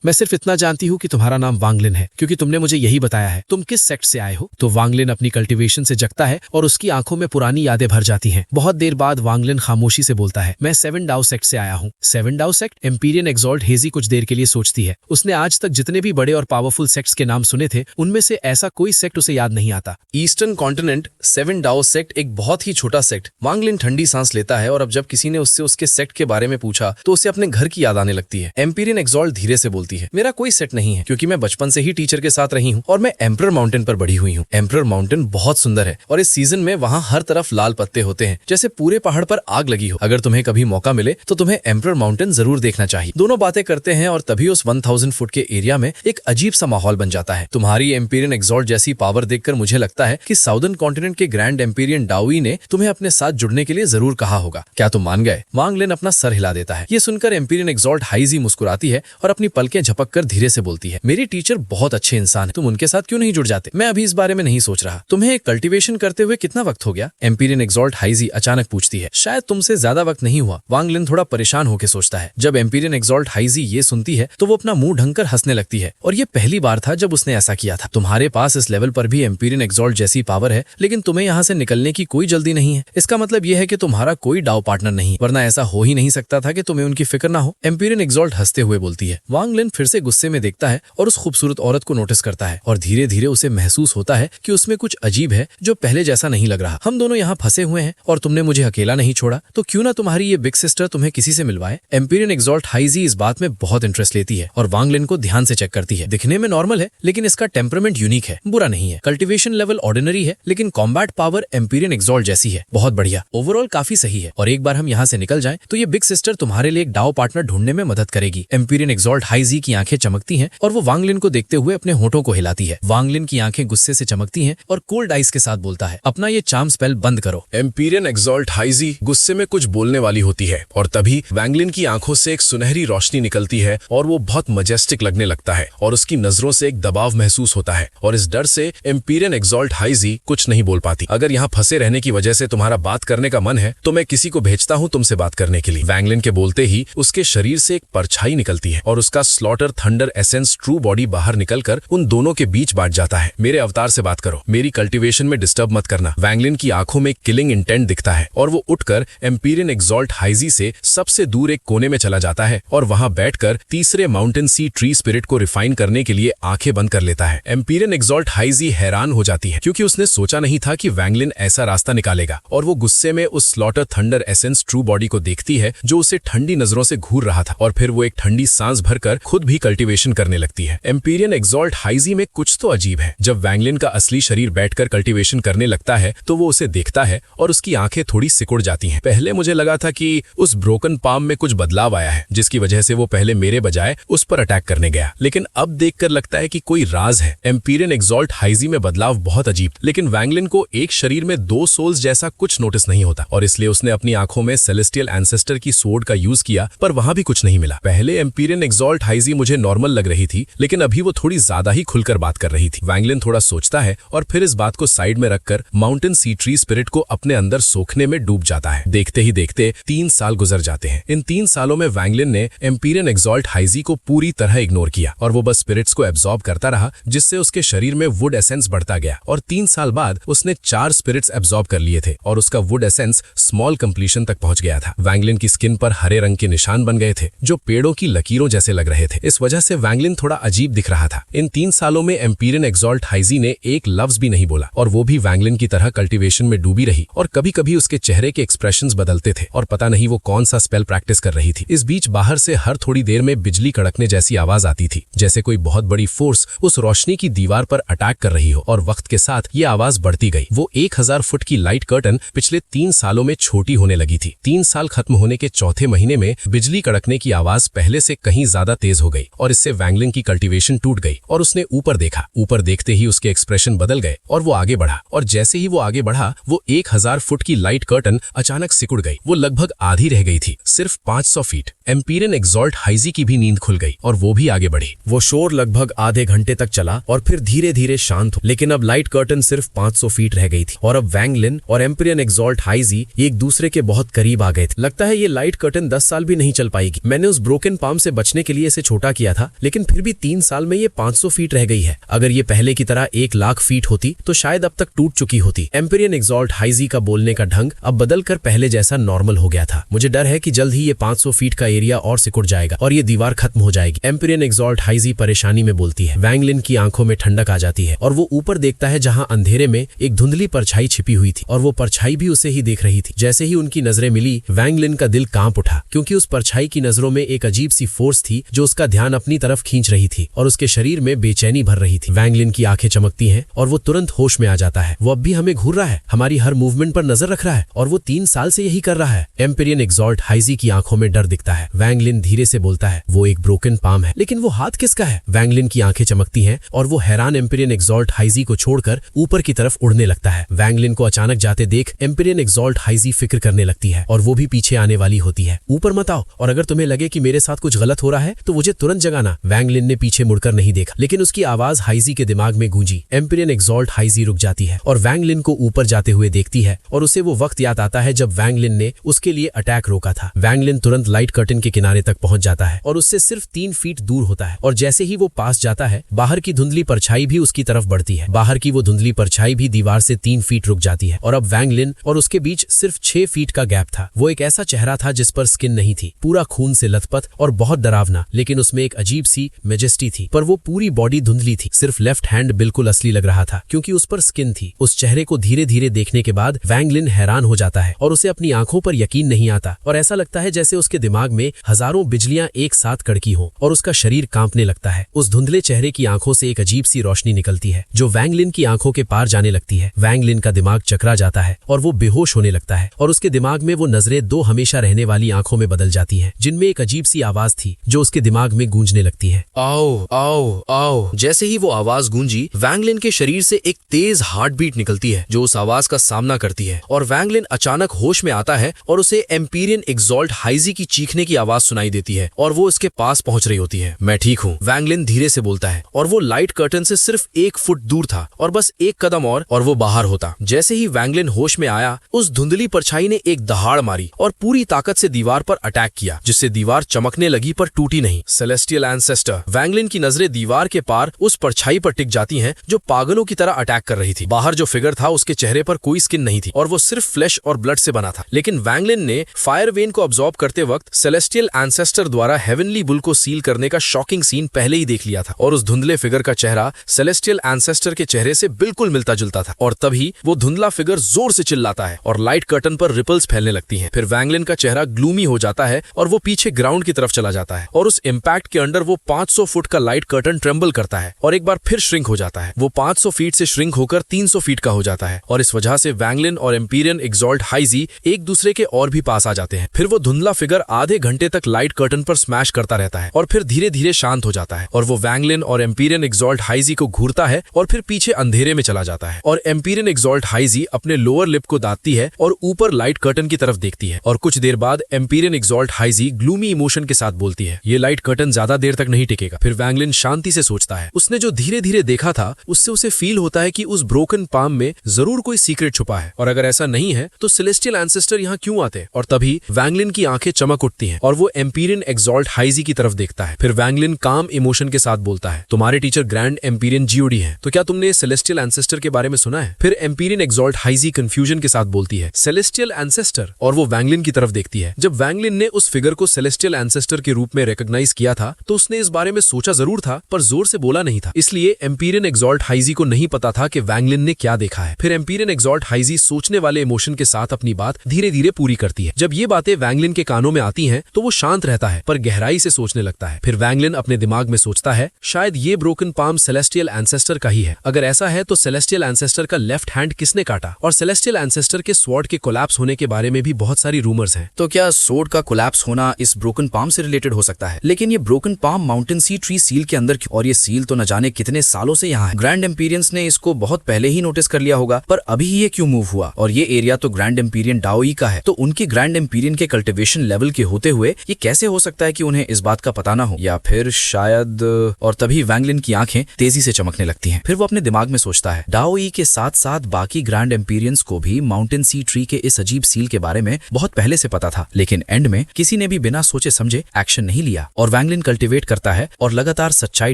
मैं सिर्फ इतना जानती हूँ कि तुम्हारा नाम वांगलिन है क्योंकि तुमने मुझे यही बताया है। तुम किस सेक्ट से आए हो? तो वांगलिन अपनी कल्टीवेशन से जगता है और उसकी आंखों में पुरानी यादें भर जाती हैं। बहुत देर बाद वांगलिन खामोशी से बोलता है, मैं 7 डाउ सेक्ट से आया हूँ। 7 डाउ सेक्ट? एम्पीरियन एग्जॉल्ट हेजी कुछ देर के लिए सोचती है। उसने आज तक जितने भी बड़े और पावरफुल सेक्ट्स के नाम सुने थे, उनमें से ऐसा कोई सेक्ट उसे याद नहीं आता। ईस्टर्न कॉन्टिनेंट 7 डाओ सेक्ट एक बहुत ही छोटा सेक्ट। वांगलिन ठंडी सांस लेता है और अब जब किसी ने उससे उसके सेक्ट के बारे में पूछा तो उसे अपने घर की याद आने लगती है। एम्पीरियन एग्जॉल्ट धीरे से बोलती है, मेरा कोई सेट नहीं नहीं है क्योंकि मैं बचपन से ही टीचर के साथ रही हूँ और मैं एम्परर माउंटेन पर बड़ी हुई हूँ। एम्परर माउंटेन बहुत सुंदर है और इस सीजन में वहाँ हर तरफ लाल पत्ते होते हैं, जैसे पूरे पहाड़ पर आग लगी हो। अगर तुम्हें कभी मौका मिले तो तुम्हें एम्परर माउंटेन जरूर देखना चाहिए। दोनों बातें करते हैं और तभी उस 1000 फुट के एरिया में एक अजीब सा माहौल बन जाता है। तुम्हारी एम्पीरियन एक्सॉल्ट जैसी पावर देखकर मुझे लगता है कि साउदर्न कॉन्टिनेंट के ग्रैंड एम्पीरियन डाउई ने तुम्हें अपने साथ जुड़ने के लिए जरूर कहा होगा। क्या तुम मान गए? वांग लिन अपना सर हिला देता है। ये सुनकर एम्पीरियन एक्सॉल्ट हाइजी मुस्कुराती है और अपनी पलकें झपक कर धीरे से बोलती है, मेरी टीचर बहुत अच्छे इंसान है, तुम उनके साथ क्यों नहीं जुड़ जाते? मैं अभी इस बारे में नहीं सोच रहा। तुम्हें कल्टीवेशन करते हुए कितना वक्त हो गया? एम्पीरियन एक्सॉल्ट हाइजी अचानक पूछती है। शायद तुमसे ज्यादा वक्त नहीं हुआ, वांग लिन थोड़ा परेशान होकर सोचता है। जब एम्पीरियन एक्सॉल्ट हाइजी ये सुनती है तो वो अपना मुंह ढंककर हंसने लगती है और ये पहली बार था जब उसने ऐसा किया था। तुम्हारे पास इस लेवल पर भी एम्पीरियन एक्सॉल्ट जैसी पावर है, लेकिन तुम्हें यहाँ से निकलने की कोई जल्दी नहीं है। इसका मतलब यह है कि तुम्हारा कोई डाव पार्टनर नहीं, वरना ऐसा हो ही नहीं सकता था कि तुम्हें उनकी फिक्र ना हो। एम्पीरियन एक्सॉल्ट हंसते हुए बोलती है। वांग लिन फिर से गुस्से में देखता है और उस खूबसूरत औरत को नोटिस करता है और धीरे धीरे उसे महसूस होता है कि उसमें कुछ अजीब है जो पहले जैसा नहीं लग रहा। हम दोनों यहाँ फंसे हुए हैं और तुमने मुझे अकेला नहीं छोड़ा, तो क्यों ना तुम्हारी ये बिग सिस्टर तुम्हें किसी से मिलवाए। एम्पीरियन एक्सॉल्ट हाइजी इस बात में बहुत इंटरेस्ट लेती है और वांग लिन को ध्यान से चेक करती है। दिखने में नॉर्मल है लेकिन इसका टेम्परामेंट यूनिक है, बुरा नहीं है। कल्टीवेशन लेवल ऑर्डिनरी है लेकिन कॉम्बैट पावर एम्पीरियन एक्सॉल्ट जैसी है, बहुत बढ़िया। ओवरऑल काफी सही है और एक बार हम यहाँ से निकल जाएं तो ये बिग सिस्टर तुम्हारे लिए एक डाव पार्टनर ढूंढने में मदद करेगी। एम्पीरियन एक्सॉल्ट हाइजी की आंखें चमकती हैं और वो वांग लिन को देखते हुए अपने होठों को हिलाती है। वांग लिन की आंखें गुस्से से चमकती हैं और कोल्ड आइस के साथ बोलता है, अपना ये चार्म स्पेल बंद करो। एम्पीरियन एक्सॉल्ट हाइजी गुस्से में कुछ बोलने वाली होती है और तभी वांग लिन की आंखों से एक सुनहरी रोशनी निकलती है और वो बहुत मजेस्टिक लगने लगता है और उसकी नजरों से एक दबाव महसूस होता है और इस डर से एम्पीरियन एक्सॉल्ट हाइजी कुछ नहीं बोल पाती। अगर यहाँ फंसे रहने की वजह से तुम्हारा बात करने का मन है तो मैं किसी को भेजता हूँ तुमसे बात करने के लिए। वांग लिन के बोलते ही उसके शरीर से एक परछाई निकलती है और उसका slaughter thunder essence true body बाहर निकलकर उन दोनों के बीच बांट जाता है। मेरे अवतार से बात करो, मेरी कल्टीवेशन में डिस्टर्ब मत करना। वांग लिन की आंखों में किलिंग इंटेंट दिखता है और वो उठकर एम्पीरियन एक्सॉल्ट हाइजी से सबसे दूर एक कोने में चला जाता है और वहां बैठकर तीसरे माउंटेन सी ट्री स्पिरिट को रिफाइन करने के लिए आंखें बंद कर लेता है। एम्पीरियन एक्सॉल्ट हाइजी हैरान हो जाती है क्योंकि उसने सोचा नहीं था कि वांग लिन ऐसा रास्ता निकालेगा और वो गुस्से में उस slaughter thunder essence true body को देखती है जो उसे ठंडी नजरों से घूर रहा था और फिर वो एक ठंडी सांस भरकर खुद भी कल्टीवेशन करने लगती है। एम्पीरियन एक्सॉल्ट हाइजी में कुछ तो अजीब है। जब वांग लिन का असली शरीर बैठकर कल्टीवेशन करने लगता है तो वो उसे देखता है और उसकी आंखें थोड़ी सिकुड़ जाती हैं। पहले मुझे लगा था कि उस ब्रोकन पाम में कुछ बदलाव आया है जिसकी वजह से वो पहले मेरे बजाय उस पर अटैक करने गया, लेकिन अब देखकर लगता है कि कोई राज है। एम्पीरियन एक्सॉल्ट हाइजी में बदलाव बहुत अजीब, लेकिन वांग लिन को एक शरीर में दो सोल्स जैसा कुछ नोटिस नहीं होता और इसलिए उसने अपनी आंखों में सेलेस्टियल एंसेस्टर की सोर्ड का यूज किया पर वहां भी कुछ नहीं मिला। पहले एम्पीरियन एक्सॉल्ट हाइजी मुझे नॉर्मल लग रही थी लेकिन अभी वो थोड़ी ज्यादा ही खुलकर बात कर रही थी। वांग लिन थोड़ा सोचता है और फिर इस बात को साइड में रखकर माउंटेन सी ट्री स्पिरिट को अपने अंदर सोखने में डूब जाता है। देखते ही देखते 3 साल गुजर जाते हैं। इन 3 सालों में वांग लिन ने एम्पीरियन एक्सॉल्ट हाइजी को पूरी तरह इग्नोर किया और वो बस स्पिरिट्स को एब्जॉर्ब करता रहा जिससे उसके शरीर में वुड एसेंस बढ़ता गया और 3 साल बाद उसने 4 स्पिरिट्स एब्जॉर्ब कर लिए थे और उसका वुड एसेंस स्मॉल कंप्लीशन तक पहुंच गया था। वांग लिन की स्किन पर हरे रंग के निशान बन गए थे जो पेड़ों की लकीरों जैसे लग रहे थे। इस वजह से वांग लिन थोड़ा अजीब दिख रहा था। इन 3 सालों में एम्पीरियन एक्सॉल्ट हाइजी ने एक लफ्ज भी नहीं बोला और वो भी वांग लिन की तरह कल्टीवेशन में डूबी रही और कभी कभी उसके चेहरे के एक्सप्रेशंस बदलते थे और पता नहीं वो कौन सा स्पेल प्रैक्टिस कर रही थी। इस बीच बाहर से हर थोड़ी देर में बिजली कड़कने जैसी आवाज आती थी जैसे कोई बहुत बड़ी फोर्स उस रोशनी की दीवार पर अटैक कर रही हो और वक्त के साथ ये आवाज बढ़ती गई। वो 1000 फुट की लाइट कर्टन पिछले 3 सालों में छोटी होने लगी थी। 3 साल खत्म होने के चौथे महीने में बिजली कड़कने की आवाज पहले से कहीं ज्यादा तेज हो गई और इससे वांग लिन की कल्टीवेशन टूट गई और उसने ऊपर देखा। ऊपर देखते ही उसके एक्सप्रेशन बदल गए और वो आगे बढ़ा और जैसे ही वो आगे बढ़ा वो 1000 फुट की लाइट कर्टन अचानक सिकुड़ गई। वो लगभग आधी रह गई थी, सिर्फ 500 फीट। एम्पीरियन एक्सॉल्ट हाइजी की भी नींद खुल गई और वो भी आगे बढ़ी। वो शोर लगभग आधे घंटे तक चला और फिर धीरे धीरे शांत हो, लेकिन अब लाइट कर्टन सिर्फ 500 फीट रह गई थी और अब वांग लिन और एम्पीरियन एक्सॉल्ट हाइजी एक दूसरे के बहुत करीब आ गए थे। लगता है ये लाइट कर्टन 10 साल भी नहीं चल पाएगी। मैंने उस ब्रोकन पाम से बचने के लिए इसे छोटा किया था लेकिन फिर भी 3 साल में ये 500 फीट रह गई है। अगर ये पहले की तरह 1 लाख फीट होती तो शायद अब तक टूट चुकी होती। एम्पीरियन एक्सॉल्ट हाइजी का बोलने का ढंग अब बदलकर पहले जैसा नॉर्मल हो गया था। मुझे डर है कि जल्द ही ये 500 फीट का एरिया और सिकुड़ जाएगा और ये दीवार खत्म हो जाएगी। एम्पीरियन एक्सॉल्ट हाइजी परेशानी में बोलती है। वांग लिन की आंखों में ठंडक आ जाती है और वो ऊपर देखता है जहां अंधेरे में एक धुंधली परछाई छिपी हुई थी और वो परछाई भी उसे ही देख रही थी। जैसे ही उनकी नजरें मिली वांग लिन का दिल कांप उठा क्योंकि उस परछाई की नजरों में एक अजीब सी फोर्स थी जो उसका ध्यान अपनी तरफ खींच खींच रही थी और उसके शरीर में बेचैनी भर रही थी। वैंगलिन की आंखें चमकती हैं और वो तुरंत होश में आ जाता है। वो अब भी हमें घूर रहा है, हमारी हर मूवमेंट पर नजर रख रहा है और वो 3 साल से यही कर रहा है। एम्पेरियन एग्जॉल्ट हाइजी की आंखों में डर दिखता है। वैंगलिन धीरे से बोलता है, वो एक ब्रोकन पाम है, लेकिन वो हाथ किसका है? वैंगलिन की आंखें चमकती हैं और वो हैरान एम्पेरियन एग्जॉल्ट हाइजी को छोड़कर ऊपर की तरफ उड़ने लगता है। वैंगलिन को अचानक जाते देख एम्पेरियन एग्जॉल्ट हाइजी फिक्र करने लगती है और वो भी पीछे आने वाली होती है। ऊपर मत आओ, और अगर तुम्हें लगे कि मेरे साथ कुछ गलत हो रहा है तो मुझे तुरंत जगाना। वैंगलिन ने पीछे मुड़कर नहीं देखा, लेकिन उसकी आवाज हाइजी के दिमाग में गूंजी। एम्पेरियन एग्जॉल्ट हाइजी रुक जाती है और वैंगलिन को ऊपर जाते हुए देखती है और उसे वो वक्त याद आता है जब वैंगलिन ने उसके लिए अटैक रोका था। वैंगलिन तुरंत लाइट कर्टन के किनारे तक पहुंच जाता है और उससे सिर्फ 3 फीट दूर होता है, और जैसे ही वो पास जाता है बाहर की धुंधली परछाई भी उसकी तरफ बढ़ती है। बाहर की वो धुंधली परछाई भी दीवार से 3 फीट रुक जाती है और अब वैंगलिन और उसके बीच सिर्फ 6 फीट का गैप था। वो एक ऐसा चेहरा था जिस पर स्किन नहीं थी, पूरा खून से लथपथ और बहुत डरावना, लेकिन उसमें एक अजीब सी मेजेस्टी थी। पर वो पूरी बॉडी धुंधली थी, सिर्फ लेफ्ट हैंड बिल्कुल असली लग रहा था क्योंकि उस पर स्किन थी। उस चेहरे को धीरे धीरे देखने के बाद वैंगलिन हैरान हो जाता है और उसे अपनी आंखों पर यकीन नहीं आता और ऐसा लगता है जैसे उसके दिमाग में हजारों बिजलियां एक साथ कड़की हो और उसका शरीर कांपने लगता है। उस धुंधले चेहरे की आंखों से एक अजीब सी रोशनी निकलती है जो वैंगलिन की आंखों के पार जाने लगती है। वैंगलिन का दिमाग चकरा जाता है और वो बेहोश होने लगता है और उसके दिमाग में वो नजरें 2 हमेशा रहने वाली आंखों में बदल जाती हैं, जिनमें एक अजीब सी आवाज थी जो उसके दिमाग में गूंजने लगती है, आओ आओ आओ। जैसे ही वो आवाज गूंजी, वैंगलिन के शरीर से एक तेज हार्ट बीट निकलती है जो उस आवाज का सामना करती है और वैंगलिन अचानक होश में आता है और उसे एम्पेरियन एग्जॉल्ट हाइजी की चीखने की आवाज सुनाई देती है और वो उसके पास पहुंच रही होती है। मैं ठीक हूँ, वैंगलिन धीरे से बोलता है और वो लाइट कर्टन से सिर्फ 1 फुट दूर था और बस 1 कदम और वो बाहर होता। जैसे ही वैंगलिन होश में आया, उस धुंधली परछाई ने एक दहाड़ मारी और पूरी ताकत से दीवार पर अटैक किया, जिससे दीवार चमकने लगी पर टूटी नहीं। Celestial ancestor. वैंगलिन की नजरें दीवार के पार उस परछाई पर टिक जाती हैं जो पागलों की तरह अटैक कर रही थी। बाहर जो फिगर था उसके चेहरे पर कोई स्किन नहीं थी और वो सिर्फ फ्लैश और ब्लड से बना था, लेकिन वैंगलिन ने फायर वेन को अब्सॉर्ब करते वक्त सेलेस्टियल एंसेस्टर द्वारा हेवनली बुल को सील करने का शॉकिंग सीन पहले ही देख लिया था और उस धुंधले फिगर का चेहरा सेलेस्टियल एंसेस्टर के चेहरे से बिल्कुल मिलता जुलता था। और तभी वो धुंधला फिगर जोर से चिल्लाता है और लाइट कर्टन पर रिपल्स फैलने लगती हैं। फिर वैंगलिन का चेहरा ग्लूमी हो जाता है और वो पीछे ग्राउंड की तरफ चला जाता है और उस इम्पैक्ट के अंडर वो 500 फुट का लाइट कर्टन ट्रेम्बल करता है और एक बार फिर श्रिंक हो जाता है। वो 500 फीट से श्रिंक होकर 300 फीट का हो जाता है और इस वजह से वैंगलिन और एम्पेरियन एग्जॉल्ट हाइजी एक दूसरे के और भी पास आ जाते हैं। फिर वो धुंधला फिगर आधे घंटे तक लाइट कर्टन पर स्मैश करता रहता है और फिर धीरे धीरे शांत हो जाता है और वो वैंगलिन और एम्पेरियन एग्जॉल्ट हाइजी को घूरता है और फिर पीछे अंधेरे में चला जाता है और एम्पेरियन एग्जॉल्ट हाइजी अपने लोअर लिप को दातती है और ऊपर लाइट कर्टन की तरफ देखती है और कुछ देर बाद एम्पेरियन एग्जॉल्ट हाइजी ग्लूमी इमोशन के साथ बोलती है, ये लाइट कर्टन ज्यादा देर तक नहीं टिकेगा। फिर वैंगलिन शांति से सोचता है, उसने जो धीरे धीरे देखा था उससे उसे फील होता है कि उस ब्रोकन पाम में जरूर कोई सीक्रेट छुपा है और अगर ऐसा नहीं है तो सेलेस्टियल एंसेस्टर यहाँ क्यों आते। और तभी वैंगलिन की आंखें चमक उठती हैं और वो एम्पेरियन एग्जॉल्ट हाइजी की तरफ देखता है। फिर वैंगलिन काम इमोशन के साथ बोलता है, तुम्हारे टीचर ग्रैंड एम्पेरियन जीओडी हैं, तो क्या तुमने सेलेस्टियल एंसेस्टर के बारे में सुना है। फिर एम्पेरियन एग्जॉल्ट हाइजी कंफ्यूजन के साथ बोलती है, सेलेस्टियल एंसेस्टर, और वो वैंगलिन की तरफ देखती है। जब वैंगलिन ने उस फिगर को सेलेस्टियल एंसेस्टर के रूप में रिकॉग्नाइज किया था तो उसने इस बारे में सोचा जरूर था पर जोर से बोला नहीं था, इसलिए एम्पेरियन एग्जॉल्ट हाइजी को नहीं पता था कि वैंगलिन ने क्या देखा है। फिर एम्पेरियन एग्जॉल्ट हाइजी सोचने वाले इमोशन के साथ अपनी बात धीरे धीरे पूरी करती है। जब ये बातें वैंगलिन के कानों में आती हैं तो वो शांत रहता है पर गहराई से सोचने लगता है। फिर वैंगलिन अपने दिमाग में सोचता है, शायद ये ब्रोकन पाम सेलेस्टियल एंसेस्टर का ही है। अगर ऐसा है तो सेलेस्टियल एंसेस्टर का लेफ्ट हैंड किसने काटा। और सेलेस्टियल एंसेस्टर के स्वॉर्ड के कोलैप्स होने के बारे में भी बहुत सारी रूमर्स हैं। तो क्या स्वॉर्ड का कोलैप्स होना इस ब्रोकन पाम से रिलेटेड हो सकता है। लेकिन ये ब्रोकन पाम माउंटेन सी ट्री सील के अंदर क्यों, और ये सील तो न जाने कितने सालों से यहाँ है। ग्रैंड एम्पेरियंस ने इसको बहुत पहले ही नोटिस कर लिया होगा, पर अभी ये क्यों मूव हुआ। और ये एरिया तो ग्रैंड एम्पेरियन डाओई का है, तो उनके ग्रैंड एम्पेरियन के कल्टिवेशन लेवल के होते हुए ये कैसे हो सकता है कि उन्हें इस बात का पता ना हो, या फिर शायद। और तभी वैंगलिन की आंखें तेजी से चमकने लगती हैं। फिर वो अपने दिमाग में सोचता है, डाओई के साथ साथ बाकी ग्रैंड एम्पेरियंस को भी माउंटेन सी ट्री के इस अजीब सील के बारे में बहुत पहले से पता था, लेकिन एंड में किसी ने भी बिना सोचे समझे एक्शन नहीं लिया। और वैंगलिन कल्टिवेट करता है और लगातार सच्चाई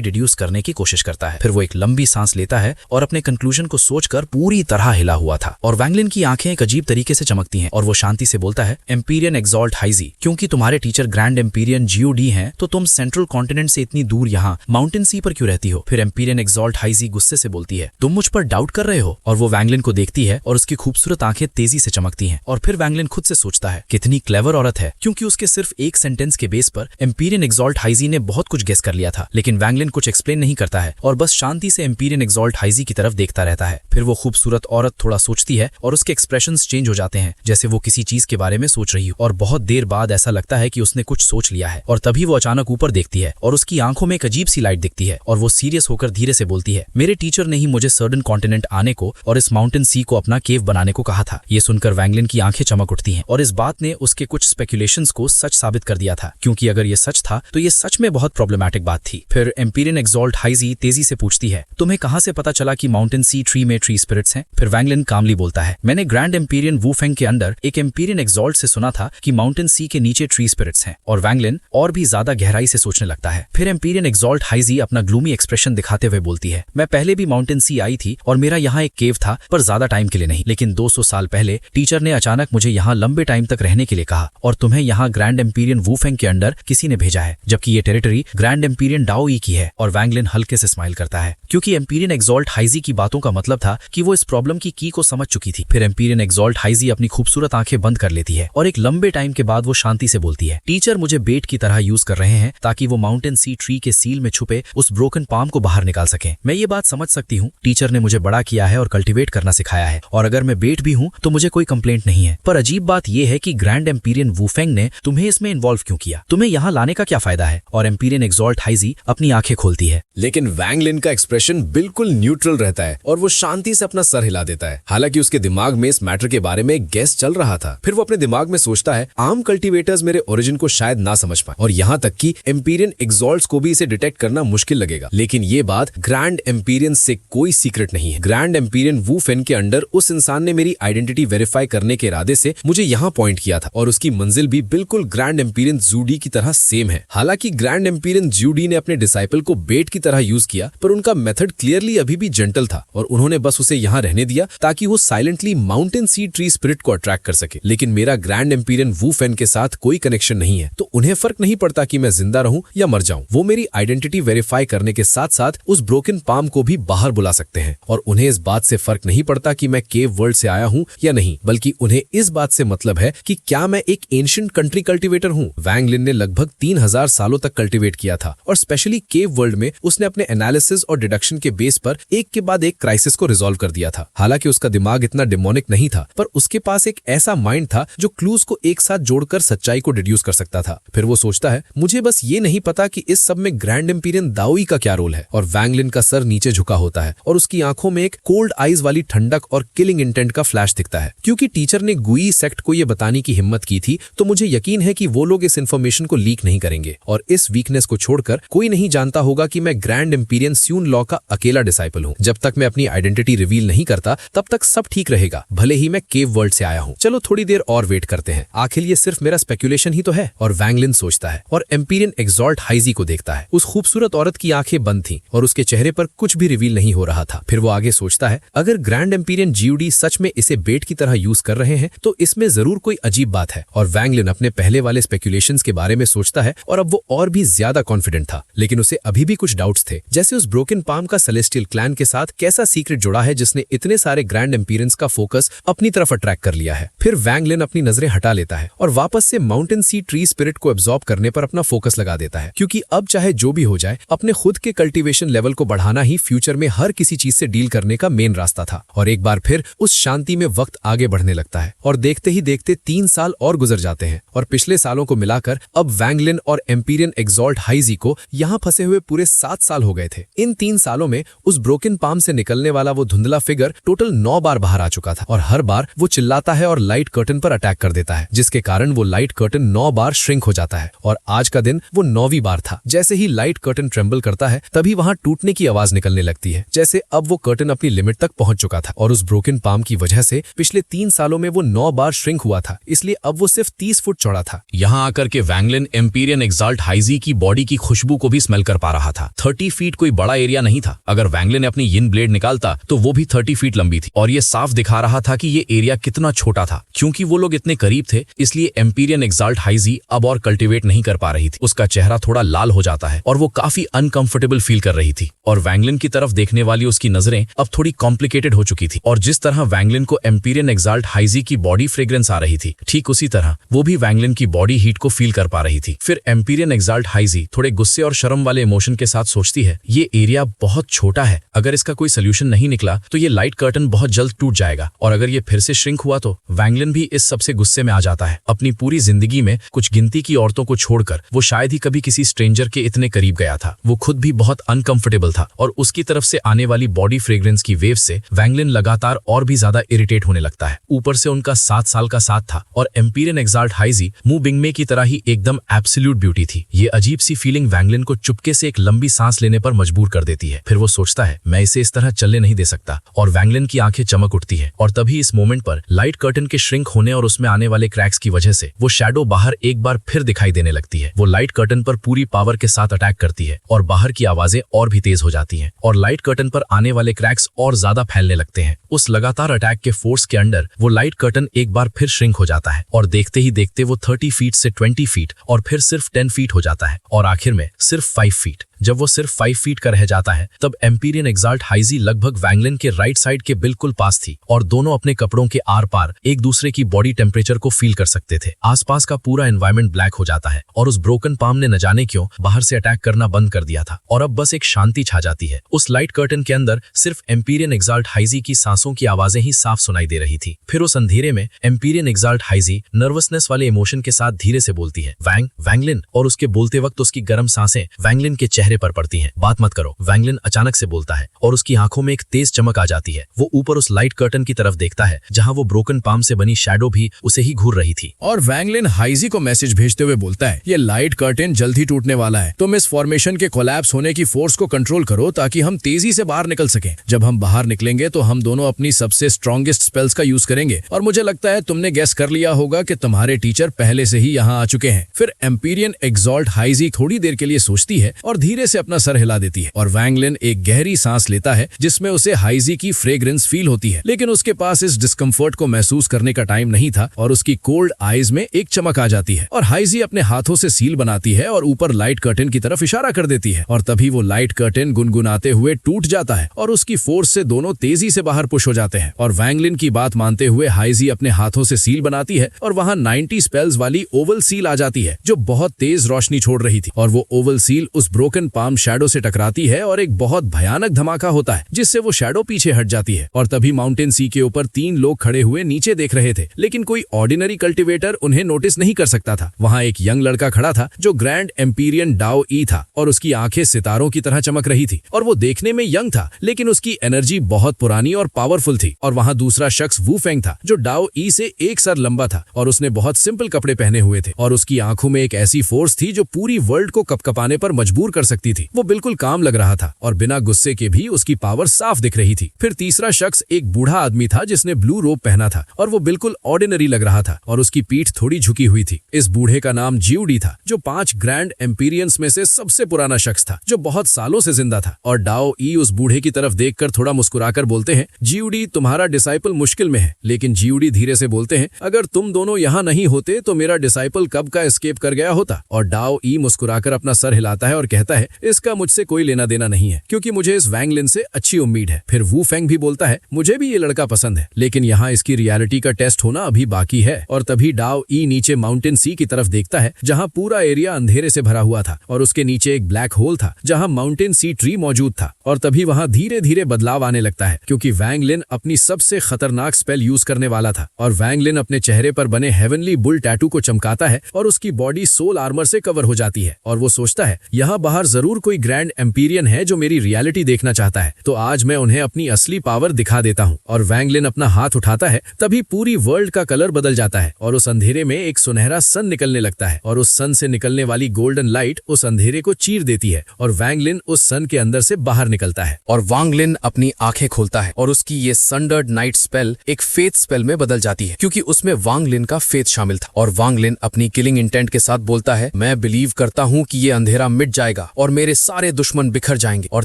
डिड्यूस करने की कोशिश करता है। फिर वो एक लंबी सांस लेता है और अपने कंक्लूजन को सोचकर पूरी तरह हिला हुआ था। और वैंगलिन की आंखें एक अजीब तरीके से चमकती हैं और वो शांति से बोलता है, एम्पेरियन एग्जॉल्ट हाइजी, क्योंकि तुम्हारे टीचर ग्रैंड एम्पेरियन जीओडी हैं, तो तुम सेंट्रल कॉन्टिनेंट से इतनी दूर यहाँ माउंटेन सी पर क्यों रहती हो। फिर एम्पेरियन एग्जॉल्ट हाइजी गुस्से से बोलती है, तुम मुझ पर डाउट कर रहे हो। और वो वैंगलिन को देखती है और उसकी खूबसूरत आंखें तेजी से चमकती हैं। और फिर वैंगलिन खुद से सोचता है, कितनी क्लेवर औरत है, क्योंकि उसके सिर्फ एक सेंटेंस के बेस पर एम्पेरियन एग्जॉल्ट हाइजी ने बहुत कुछ गेस गेस कर लिया था, लेकिन वैंगलिन कुछ एक्सप्लेन नहीं करता है और बस शांति से एम्पीरियन एक्सॉल्ट हाइजी की तरफ देखता रहता है। फिर वो खूबसूरत औरत थोड़ा सोचती है और उसके एक्सप्रेशंस चेंज हो जाते हैं, जैसे वो किसी चीज के बारे में सोच रही हो, और बहुत देर बाद ऐसा लगता है कि उसने कुछ सोच लिया है। और तभी वो अचानक ऊपर देखती है और उसकी आंखों में एक अजीब सी लाइट दिखती है और वो सीरियस होकर धीरे से बोलती है, मेरे टीचर ने ही मुझे सर्डन कॉन्टिनेंट आने को और इस माउंटेन सी को अपना केव बनाने को कहा था। ये सुनकर वैंगलिन की आंखें चमक उठती हैं और इस बात ने उसके कुछ स्पेकुलेशंस को सच साबित कर दिया था, क्योंकि अगर ये सच था तो ये सच में बहुत प्रॉब्लमैटिक बात थी। फिर एम्पीरियन एक्सॉल्ट हाइजी तेजी से पूछती है, तुम्हें कहां से पता चला कि माउंटेन सी ट्री में ट्री स्पिरिट्स हैं? फिर वैंगलिन कामली बोलता है, मैंने ग्रैंड एम्पीरियन वूफेंग के अंदर एक एम्पीरियन एक्सॉल्ट से सुना था कि माउंटेन सी के नीचे ट्री स्पिरिट्स हैं। और वैंगलिन और भी ज्यादा गहराई से सोचने लगता है। फिर एम्पीरियन एक्सॉल्ट हाइजी अपना ग्लूमी एक्सप्रेशन दिखाते हुए बोलती है, मैं पहले भी माउंटेन सी आई थी और मेरा यहाँ एक केव था, पर ज्यादा टाइम के लिए नहीं, लेकिन 200 साल पहले टीचर ने अचानक मुझे यहाँ लंबे टाइम तक रहने के लिए कहा और तुम्हें यहाँ ग्रैंड एम्पीरियन वूफेंग के अंडर किसी ने भेजा है, जबकि ये टेरिटरी ग्रैंड एम्पीरियन डाओई की है। और वैंगलिन हल्के से स्माइल करता है, क्योंकि एम्पीरियन एक्सॉल्ट हाइजी की बातों का मतलब था कि वो इस प्रॉब्लम की को समझ चुकी थी। फिर एम्पीरियन एक्सॉल्ट हाइजी अपनी खूबसूरत आंखें बंद कर लेती है और एक लंबे टाइम के बाद वो शांति से बोलती है, टीचर मुझे बेट की तरह यूज कर रहे हैं ताकि वो माउंटेन सी ट्री के सील में छुपे उस ब्रोकन पाम को बाहर निकाल सकें। मैं ये बात समझ सकती हूँ, टीचर ने मुझे बड़ा किया है और कल्टीवेट करना सिखाया है, और अगर मैं बेट भी हूँ तो मुझे कोई कंप्लेंट नहीं है। पर अजीब बात यह है कि ग्रैंड एम्पीरियन वूफेंग ने तुम्हें इसमें इन्वॉल्व क्यों किया? तुम्हें यहाँ लाने का क्या फायदा है? और एम्पीरियन एक्सॉल्ट हाइजी अपनी आंखें खोलती है, लेकिन वैंगलिन का एक्सप्रेशन बिल्कुल न्यूट्रल रहता है और वो शांति से अपना सर हिला देता है। हालांकि उसके दिमाग में इस मैटर के बारे में एक गेस चल रहा था। फिर वो अपने दिमाग में सोचता है, आम कल्टीवेटर्स मेरे ओरिजिन को शायद ना समझ पाए और यहाँ तक कि एम्पीरियन एक्सॉल्ट्स को भी इसे डिटेक्ट करना मुश्किल लगेगा। लेकिन ये बात ग्रैंड एम्पीरियन से कोई सीक्रेट नहीं है। ग्रैंड एम्पीरियन वूफेन के अंडर उस इंसान ने मेरी आइडेंटिटी वेरीफाई करने के इरादे से मुझे यहाँ पॉइंट किया था और उसकी मंजिल भी बिल्कुल ग्रैंड एम्पीरियन जूडी की तरह सेम है। हालांकि ग्रैंड एम्पीरियन जूडी ने अपने डिसाइपल को बेट की तरह यूज किया, पर उनका मेथड क्लियरली अभी भी जेंटल था और उन्होंने बस उसे यहाँ रहने दिया ताकि वो साइलेंटली माउंटेन सी ट्री स्पिरिट को अट्रैक्ट कर सके। लेकिन मेरा ग्रैंड एम्पीरियन वूफेन के साथ कोई कनेक्शन नहीं है, तो उन्हें फर्क नहीं पड़ता कि मैं जिंदा रहूं या मर जाऊं। वो मेरी आइडेंटिटी वेरीफाई करने के साथ साथ उस ब्रोकन पाम को भी बाहर बुला सकते हैं और उन्हें इस बात से फर्क नहीं पड़ता कि मैं केव वर्ल्ड से आया हूं या नहीं, बल्कि उन्हें इस बात से मतलब है कि क्या मैं एक एंशिएंट कंट्री कल्टीवेटर हूं। वैंगलिन ने लगभग 3000 सालों तक कल्टीवेट किया था और स्पेशली केव वर्ल्ड में उसने अपने एनालिसिस और डिडक्शन के बेस पर एक के बाद एक क्राइसिस को रिजॉल्व कर दिया था। हालांकि उसका दिमाग इतना डेमोनिक नहीं था, पर उसके पास एक ऐसा माइंड था जो क्लूज को एक साथ जोड़कर सच्चाई को डिड्यूस कर सकता था। फिर वो सोचता है, मुझे बस ये नहीं पता कि इस सब में ग्रैंड एम्पीरियन दाओई का क्या रोल है। और वैंगलिन का सर नीचे झुका होता है और उसकी आंखों में एक कोल्ड आइज वाली ठंडक और किलिंग इंटेंट का फ्लैश दिखता है। क्योंकि टीचर ने गुई सेक्ट को ये बताने की हिम्मत की थी, तो मुझे यकीन है कि वो लोग इस इन्फॉर्मेशन को लीक नहीं करेंगे और इस वीकनेस को छोड़कर कोई नहीं जानता होगा कि मैं ग्रैंड एम्पीरियन स्यून लॉ का अकेला डिसाइपल हूँ। जब तक मैं अपनी आइडेंटिटी रिवील नहीं करता तब तक सब ठीक रहेगा, भले ही मैं केव वर्ल्ड से आया हूँ। चलो थोड़ी देर और वेट करते हैं, आखिर ये सिर्फ मेरा स्पेकुलेशन ही तो है। और वैंगलिन सोचता है और एम्पीरियन एक्सॉल्ट हाइजी को देखता है। उस खूबसूरत औरत की आंखें बंद थीं और उसके चेहरे पर कुछ भी रिवील नहीं हो रहा था। फिर वो आगे सोचता है, अगर ग्रैंड एम्पीरियन जीयूडी सच में इसे बेट की तरह यूज कर रहे हैं तो इसमें जरूर कोई अजीब बात है। और वैंगलिन अपने पहले वाले स्पेकुलेशंस के बारे में सोचता है और अब वो और भी ज्यादा कॉन्फिडेंट था, लेकिन उसे अभी भी कुछ डाउट्स थे, जैसे उस ब्रोकन पाम का सेलेस्टियल क्लैन के साथ कैसा सीक्रेट जुड़ा है जिसने इतने सारे ग्रैंड एम्पीरियंस का फोकस अपनी तरफ अट्रैक्ट कर लिया है। फिर वैंगलिन अपनी नजरें हटा लेता है और वापस से माउंटेन सी ट्री स्पिरिट को एब्जॉर्ब करने पर अपना फोकस लगा देता है, क्योंकि अब चाहे जो भी हो जाए अपने खुद के कल्टीवेशन लेवल को बढ़ाना ही फ्यूचर में हर किसी चीज से डील करने का मेन रास्ता था। और एक बार फिर उस शांति में वक्त आगे बढ़ने लगता है और देखते ही देखते 3 साल और गुजर जाते हैं और पिछले सालों को मिलाकर अब वैंगलिन और एम्पीरियन एक्सॉल्ट हाइजी को यहाँ फंसे हुए पूरे 7 साल हो गए थे। इन 3 सालों में उस ब्रोकन पाम से निकलने वाला वो धुंधला फिगर टोटल 9 बार बाहर आ चुका था और हर बार वो चिल्लाता है और लाइट कर्टन पर अटैक कर देता है, जिसके कारण वो लाइट कर्टन 9 बार श्रिंक हो जाता है। और आज का दिन वो 9वीं बार था। जैसे ही लाइट कर्टन ट्रेम्बल करता है तभी वहां टूटने की आवाज निकलने लगती है, जैसे अब वो कर्टन अपनी लिमिट तक पहुंच चुका था। और उस ब्रोकन पाम की वजह से पिछले 3 सालों में वो 9 बार श्रिंक हुआ था, इसलिए अब वो सिर्फ 30 फुट चौड़ा था। यहाँ आकर के वैंगलिन एम्पीरियन एक्सॉल्ट हाइजी की बॉडी की खुशबू को भी स्मेल कर पा रहा था। 30 फीट कोई बड़ा एरिया नहीं था। अगर वैंगलिन अपनी यिन ब्लेड निकालता तो वो भी 30 फीट लंबी थी और ये साफ दिखा रहा था कि ये एरिया कितना छोटा था। क्योंकि वो लोग इतने करीब थे इसलिए एम्पीरियन एक्सॉल्ट हाइजी अब और कल्टीवेट नहीं कर पा रही थी। उसका चेहरा थोड़ा लाल हो जाता है और वो काफी अनकंफर्टेबल फील कर रही थी और वैंगलिन की तरफ देखने वाली उसकी नजरें अब थोड़ी कॉम्प्लिकेटेड हो चुकी थी। और जिस तरह वैंगलिन को एम्पीरियन एक्सॉल्ट हाइजी की बॉडी फ्रेग्रेंस आ रही थी, ठीक उसी तरह वो भी वैंगलिन की बॉडी हीट को फील कर पा रही थी। फिर एम्पीरियन एक्सॉल्ट हाइजी थोड़े थोड़े गुस्से और शर्म वाले इमोशन के साथ सोचती है, ये एरिया बहुत छोटा है, अगर इसका कोई सोल्यूशन नहीं निकला तो ये लाइट कर्टन बहुत जल्द टूट जाएगा, और अगर ये फिर से श्रिंक हुआ तो वैंगलिन भी इस सबसे गुस्से में आ जाता है। अपनी पूरी जिंदगी में कुछ गिनती की औरतों को छोड़कर वो शायद ही कभी किसी स्ट्रेंजर के इतने करीब गया था। वो खुद भी बहुत अनकंफर्टेबल था और उसकी तरफ से आने वाली बॉडी फ्रेग्रेंस की वेव से वैंगलिन लगातार और भी ज्यादा इरिटेट होने लगता है। ऊपर से उनका 7 साल का साथ था और एम्पीरियन एक्साल्ट हाइजी मू बिंगमे की तरह ही एकदम एब्सोल्यूट ब्यूटी थी। ये अजीब सी फीलिंग वैंगलिन को चुपके से एक लंबी सांस लेने पर मजबूर कर देती है। फिर वो सोचता है, मैं इसे इस तरह चलने नहीं दे सकता, और वैंगलिन की आंखें चमक उठती है। और तभी इस मोमेंट पर लाइट कर्टन के श्रिंक होने और उसमें आने वाले क्रैक्स की वजह से वो शैडो बाहर एक बार फिर दिखाई देने लगती है। वो लाइट कर्टन पर पूरी पावर के साथ अटैक करती है और बाहर की आवाजें और भी तेज हो जाती हैं और लाइट कर्टन पर आने वाले क्रैक्स और ज्यादा फैलने लगते हैं। उस लगातार अटैक के फोर्स के अंडर वो लाइट कर्टन एक बार फिर श्रिंक हो जाता है और देखते ही देखते वो 30 फीट से 20 फीट और फिर सिर्फ 10 फीट हो जाता है और आखिर में सिर्फ 5 फीट। जब वो सिर्फ 5 फीट का रह जाता है तब एम्पीरियन एक्साल्ट हाइजी लगभग वैंगलिन के राइट साइड के बिल्कुल पास थी और दोनों अपने कपड़ों के आर पार एक दूसरे की बॉडी टेम्परेचर को फील कर सकते थे। आसपास का पूरा एनवायरनमेंट ब्लैक हो जाता है और उस ब्रोकन पाम ने न जाने क्यों बाहर से अटैक करना बंद कर दिया था और अब बस एक शांति छा जाती है। उस लाइट कर्टन के अंदर सिर्फ एम्पीरियन एक्साल्ट हाइजी की सांसों की आवाजें ही साफ सुनाई दे रही थी। फिर उस अंधेरे में एम्पीरियन एक्साल्ट हाइजी नर्वसनेस वाले इमोशन के साथ धीरे से बोलती है, वैंगलिन, और उसके बोलते वक्त उसकी गर्म सांसें वैंगलिन के चेहरे पर पड़ती हैं। बात मत करो, वैंगलिन अचानक से बोलता है और उसकी आंखों में एक तेज चमक आ जाती है। वो ऊपर उस लाइट कर्टन की तरफ देखता है जहां वो ब्रोकन पाम से बनी शैडो भी उसे ही घूर रही थी। और वैंगलिन हाइजी को मैसेज भेजते हुए बोलता है, ये लाइट कर्टन जल्द ही टूटने वाला है, तुम इस फॉर्मेशन के कोलैप्स होने की फोर्स को कंट्रोल करो ताकि हम तेजी से बाहर निकल सकें। जब हम बाहर निकलेंगे तो हम दोनों अपनी सबसे स्ट्रॉन्गेस्ट स्पेल्स का यूज करेंगे और मुझे लगता है तुमने गेस कर लिया होगा कि तुम्हारे टीचर पहले से ही यहाँ आ चुके हैं। फिर एम्पीरियन एक्साल्ट हाइजी थोड़ी देर के लिए सोचती है और धीरे से अपना सर हिला देती है और वैंगलिन एक गहरी सांस लेता है जिसमें उसे हाइजी की फ्रेग्रेंस फील होती है, लेकिन उसके पास इस डिस्कम्फर्ट को महसूस करने का टाइम नहीं था और उसकी कोल्ड आईज में एक चमक आ जाती है और हाइजी अपने हाथों से सील बनाती है और ऊपर लाइट कर्टन की तरफ इशारा कर देती है और तभी वो लाइट कर्टन गुनगुनाते हुए टूट जाता है और उसकी फोर्स से दोनों तेजी से बाहर पुश हो जाते हैं और वैंगलिन की बात मानते हुए हाइजी अपने हाथों से सील बनाती है और वहां 90 स्पेल्स वाली ओवल सील आ जाती है जो बहुत तेज रोशनी छोड़ रही थी और वो ओवल सील उस ब्रोकन पाम शैडो से टकराती है और एक बहुत भयानक धमाका होता है जिससे वो शैडो पीछे हट जाती है और तभी माउंटेन सी के ऊपर 3 लोग खड़े हुए नीचे देख रहे थे, लेकिन कोई ऑर्डिनरी कल्टीवेटर उन्हें नोटिस नहीं कर सकता था। वहां एक यंग लड़का खड़ा था जो ग्रैंड एम्पीरियन डाओ ई था और उसकी आंखें सितारों की तरह चमक रही थी और वो देखने में यंग था लेकिन उसकी एनर्जी बहुत पुरानी और पावरफुल थी। और वहां दूसरा शख्स वू फेंग था जो डाओ ई से 1 सर लंबा था और उसने बहुत सिंपल कपड़े पहने हुए थे और उसकी आंखों में एक ऐसी फोर्स थी जो पूरी वर्ल्ड को कपकपाने पर मजबूर कर सकती थी। वो बिल्कुल काम लग रहा था और बिना गुस्से के भी उसकी पावर साफ दिख रही थी। फिर तीसरा शख्स एक बूढ़ा आदमी था जिसने ब्लू रोब पहना था और वो बिल्कुल ऑर्डिनरी लग रहा था और उसकी पीठ थोड़ी झुकी हुई थी। इस बूढ़े का नाम जियूडी था जो 5 ग्रैंड एम्पीरियंस में से सबसे पुराना शख्स था जो बहुत सालों से जिंदा था। और डाओ ई उस बूढ़े की तरफ देखकर थोड़ा मुस्कुराकर बोलते हैं, जियूडी, तुम्हारा डिसाइपल मुश्किल में है। लेकिन जियूडी धीरे से बोलते हैं, अगर तुम दोनों यहाँ नहीं होते तो मेरा डिसाइपल कब का एस्केप कर गया होता। और डाओ ई मुस्कुराकर अपना सर हिलाता है और कहता है, इसका मुझसे कोई लेना देना नहीं है क्योंकि मुझे इस वैंगलिन से अच्छी उम्मीद है। फिर वू फेंग भी बोलता है, मुझे भी ये लड़का पसंद है लेकिन यहाँ इसकी रियलिटी का टेस्ट होना अभी बाकी है। और तभी डाओ ई नीचे माउंटेन सी की तरफ देखता है जहाँ पूरा एरिया अंधेरे से भरा हुआ था और उसके नीचे एक ब्लैक होल था जहाँ माउंटेन सी ट्री मौजूद था। और तभी वहाँ धीरे धीरे बदलाव आने लगता है क्योंकि वैंगलिन अपनी सबसे खतरनाक स्पेल यूज करने वाला था और वैंगलिन अपने चेहरे पर बने हेवनली बुल टैटू को चमकाता है और उसकी बॉडी सोल आर्मर से कवर हो जाती है और वो सोचता है, यहाँ बाहर जरूर कोई ग्रैंड एम्पीरियन है जो मेरी रियलिटी देखना चाहता है, तो आज मैं उन्हें अपनी असली पावर दिखा देता हूँ। और वैंगलिन अपना हाथ उठाता है तभी पूरी वर्ल्ड का कलर बदल जाता है और उस अंधेरे में एक सुनहरा सन निकलने लगता है और उस सन से निकलने वाली गोल्डन लाइट उस अंधेरे को चीर देती है और वैंगलिन उस सन के अंदर से बाहर निकलता है। और वैंगलिन अपनी आंखें खोलता है और उसकी ये संडर्ड नाइट स्पेल एक फेथ स्पेल में बदल जाती है क्योंकि उसमें वैंगलिन का फेथ शामिल था। और वैंगलिन अपनी किलिंग इंटेंट के साथ बोलता है, मैं बिलीव करता हूँ कि ये अंधेरा मिट जाएगा और मेरे सारे दुश्मन बिखर जाएंगे। और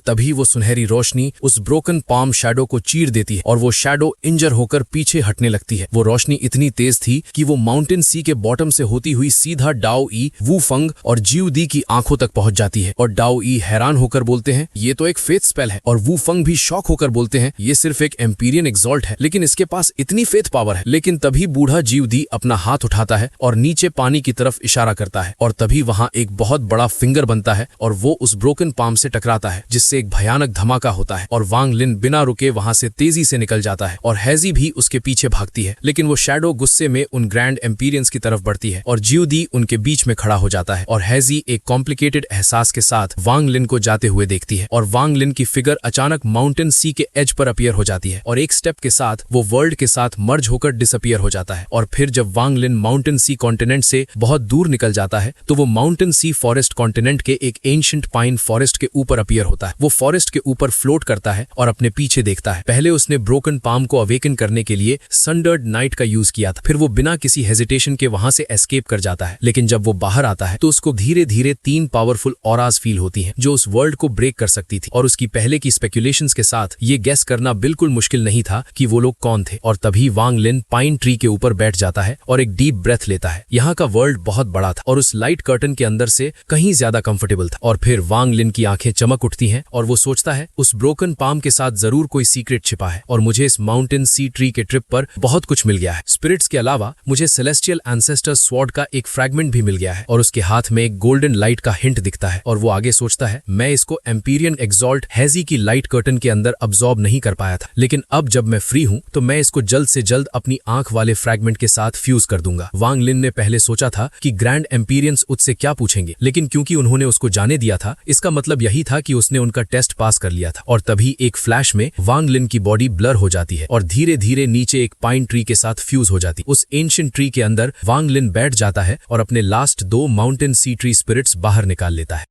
तभी वो सुनहरी रोशनी उस ब्रोकन पाम शैडो को चीर देती है और वो शैडो इंजर होकर पीछे हटने लगती है। वो रोशनी इतनी तेज थी कि वो माउंटेन सी के बॉटम से होती हुई सीधा डाओ ई, वू फंग और जियो दी की आंखों तक पहुंच जाती है। और डाओ ई हैरान होकर बोलते हैं ये तो एक फेथ स्पेल है, और वू फंग भी शॉक होकर बोलते हैं ये सिर्फ एक एम्पीरियन एक्सॉल्ट है, लेकिन इसके पास इतनी फेथ पावर है। लेकिन तभी बूढ़ा जियो दी अपना हाथ उठाता है और नीचे पानी की तरफ इशारा करता है, और तभी वहां एक बहुत बड़ा फिंगर बनता है और वो उस ब्रोकन पाम से टकराता है, जिससे एक भयानक धमाका होता है और वांग लिन बिना रुके वहां से तेजी से निकल जाता है और हैजी भी उसके पीछे भागती है। लेकिन वो शैडो गुस्से में उन ग्रैंड एम्पीरियंस की तरफ बढ़ती है और जियो दी उनके बीच में खड़ा हो जाता है और हैजी एक कॉम्प्लिकेटेड एहसास के साथ वांग लिन को जाते हुए देखती है और वांग लिन की फिगर अचानक माउंटेन सी के एज पर अपीयर हो जाती है और एक स्टेप के साथ वो वर्ल्ड के साथ मर्ज होकर डिसअपीयर हो जाता है। और फिर जब वांग लिन माउंटेन सी कॉन्टिनेंट से बहुत दूर निकल जाता है तो वो माउंटेन सी फॉरेस्ट कॉन्टिनेंट के एक एंशिएंट पाइन फॉरेस्ट के ऊपर अपीयर होता है। वो फॉरेस्ट के ऊपर फ्लोट करता है और अपने पीछे देखता है। पहले उसने ब्रोकन पाम को अवेकन करने के लिए संडर्ड नाइट का यूज किया था, फिर वो बिना किसी हेजिटेशन के वहां से एस्केप कर जाता है। लेकिन जब वो बाहर आता है तो उसको धीरे धीरे 3 पावरफुल ऑराज फील होती हैं जो उस वर्ल्ड को ब्रेक कर सकती थी, और उसकी पहले की स्पेकुलेशंस के साथ ये गेस करना बिल्कुल मुश्किल नहीं था कि वो लोग कौन थे। और तभी वांग लिन पाइन ट्री के ऊपर बैठ जाता है और एक डीप ब्रेथ लेता है। यहाँ का वर्ल्ड बहुत बड़ा था और उस लाइट कर्टन के अंदर से कहीं ज्यादा कंफर्टेबल था। और फिर वांग लिन की आंखें चमक उठती हैं और वो सोचता है उस ब्रोकन पाम के साथ जरूर कोई सीक्रेट छिपा है और मुझे इस माउंटेन सी ट्री के ट्रिप पर बहुत कुछ मिल गया है। स्पिरिट्स के अलावा मुझे सेलेस्टियल एंसेस्टर्स स्वॉर्ड का एक फ्रैगमेंट भी मिल गया है और उसके हाथ में एक गोल्डन लाइट का हिंट दिखता है। और वो आगे सोचता है मैं इसको एम्पीरियन एक्सॉल्ट हैजी की लाइट कर्टन के अंदर अब्सॉर्ब नहीं कर पाया था, लेकिन अब जब मैं फ्री हूं तो मैं इसको जल्द से जल्द अपनी आंख वाले फ्रैगमेंट के साथ फ्यूज कर दूंगा। वांग लिन ने पहले सोचा था कि ग्रैंड एम्पीरियंस उससे क्या पूछेंगे, लेकिन क्योंकि उन्होंने उसको जाने दिया था इसका मतलब यही था कि उसने उनका टेस्ट पास कर लिया था। और तभी एक फ्लैश में वांग लिन की बॉडी ब्लर हो जाती है और धीरे धीरे नीचे एक पाइन ट्री के साथ फ्यूज हो जाती। उस एंशिएंट ट्री के अंदर वांग लिन बैठ जाता है और अपने लास्ट 2 माउंटेन सी ट्री स्पिरिट्स बाहर निकाल लेता है।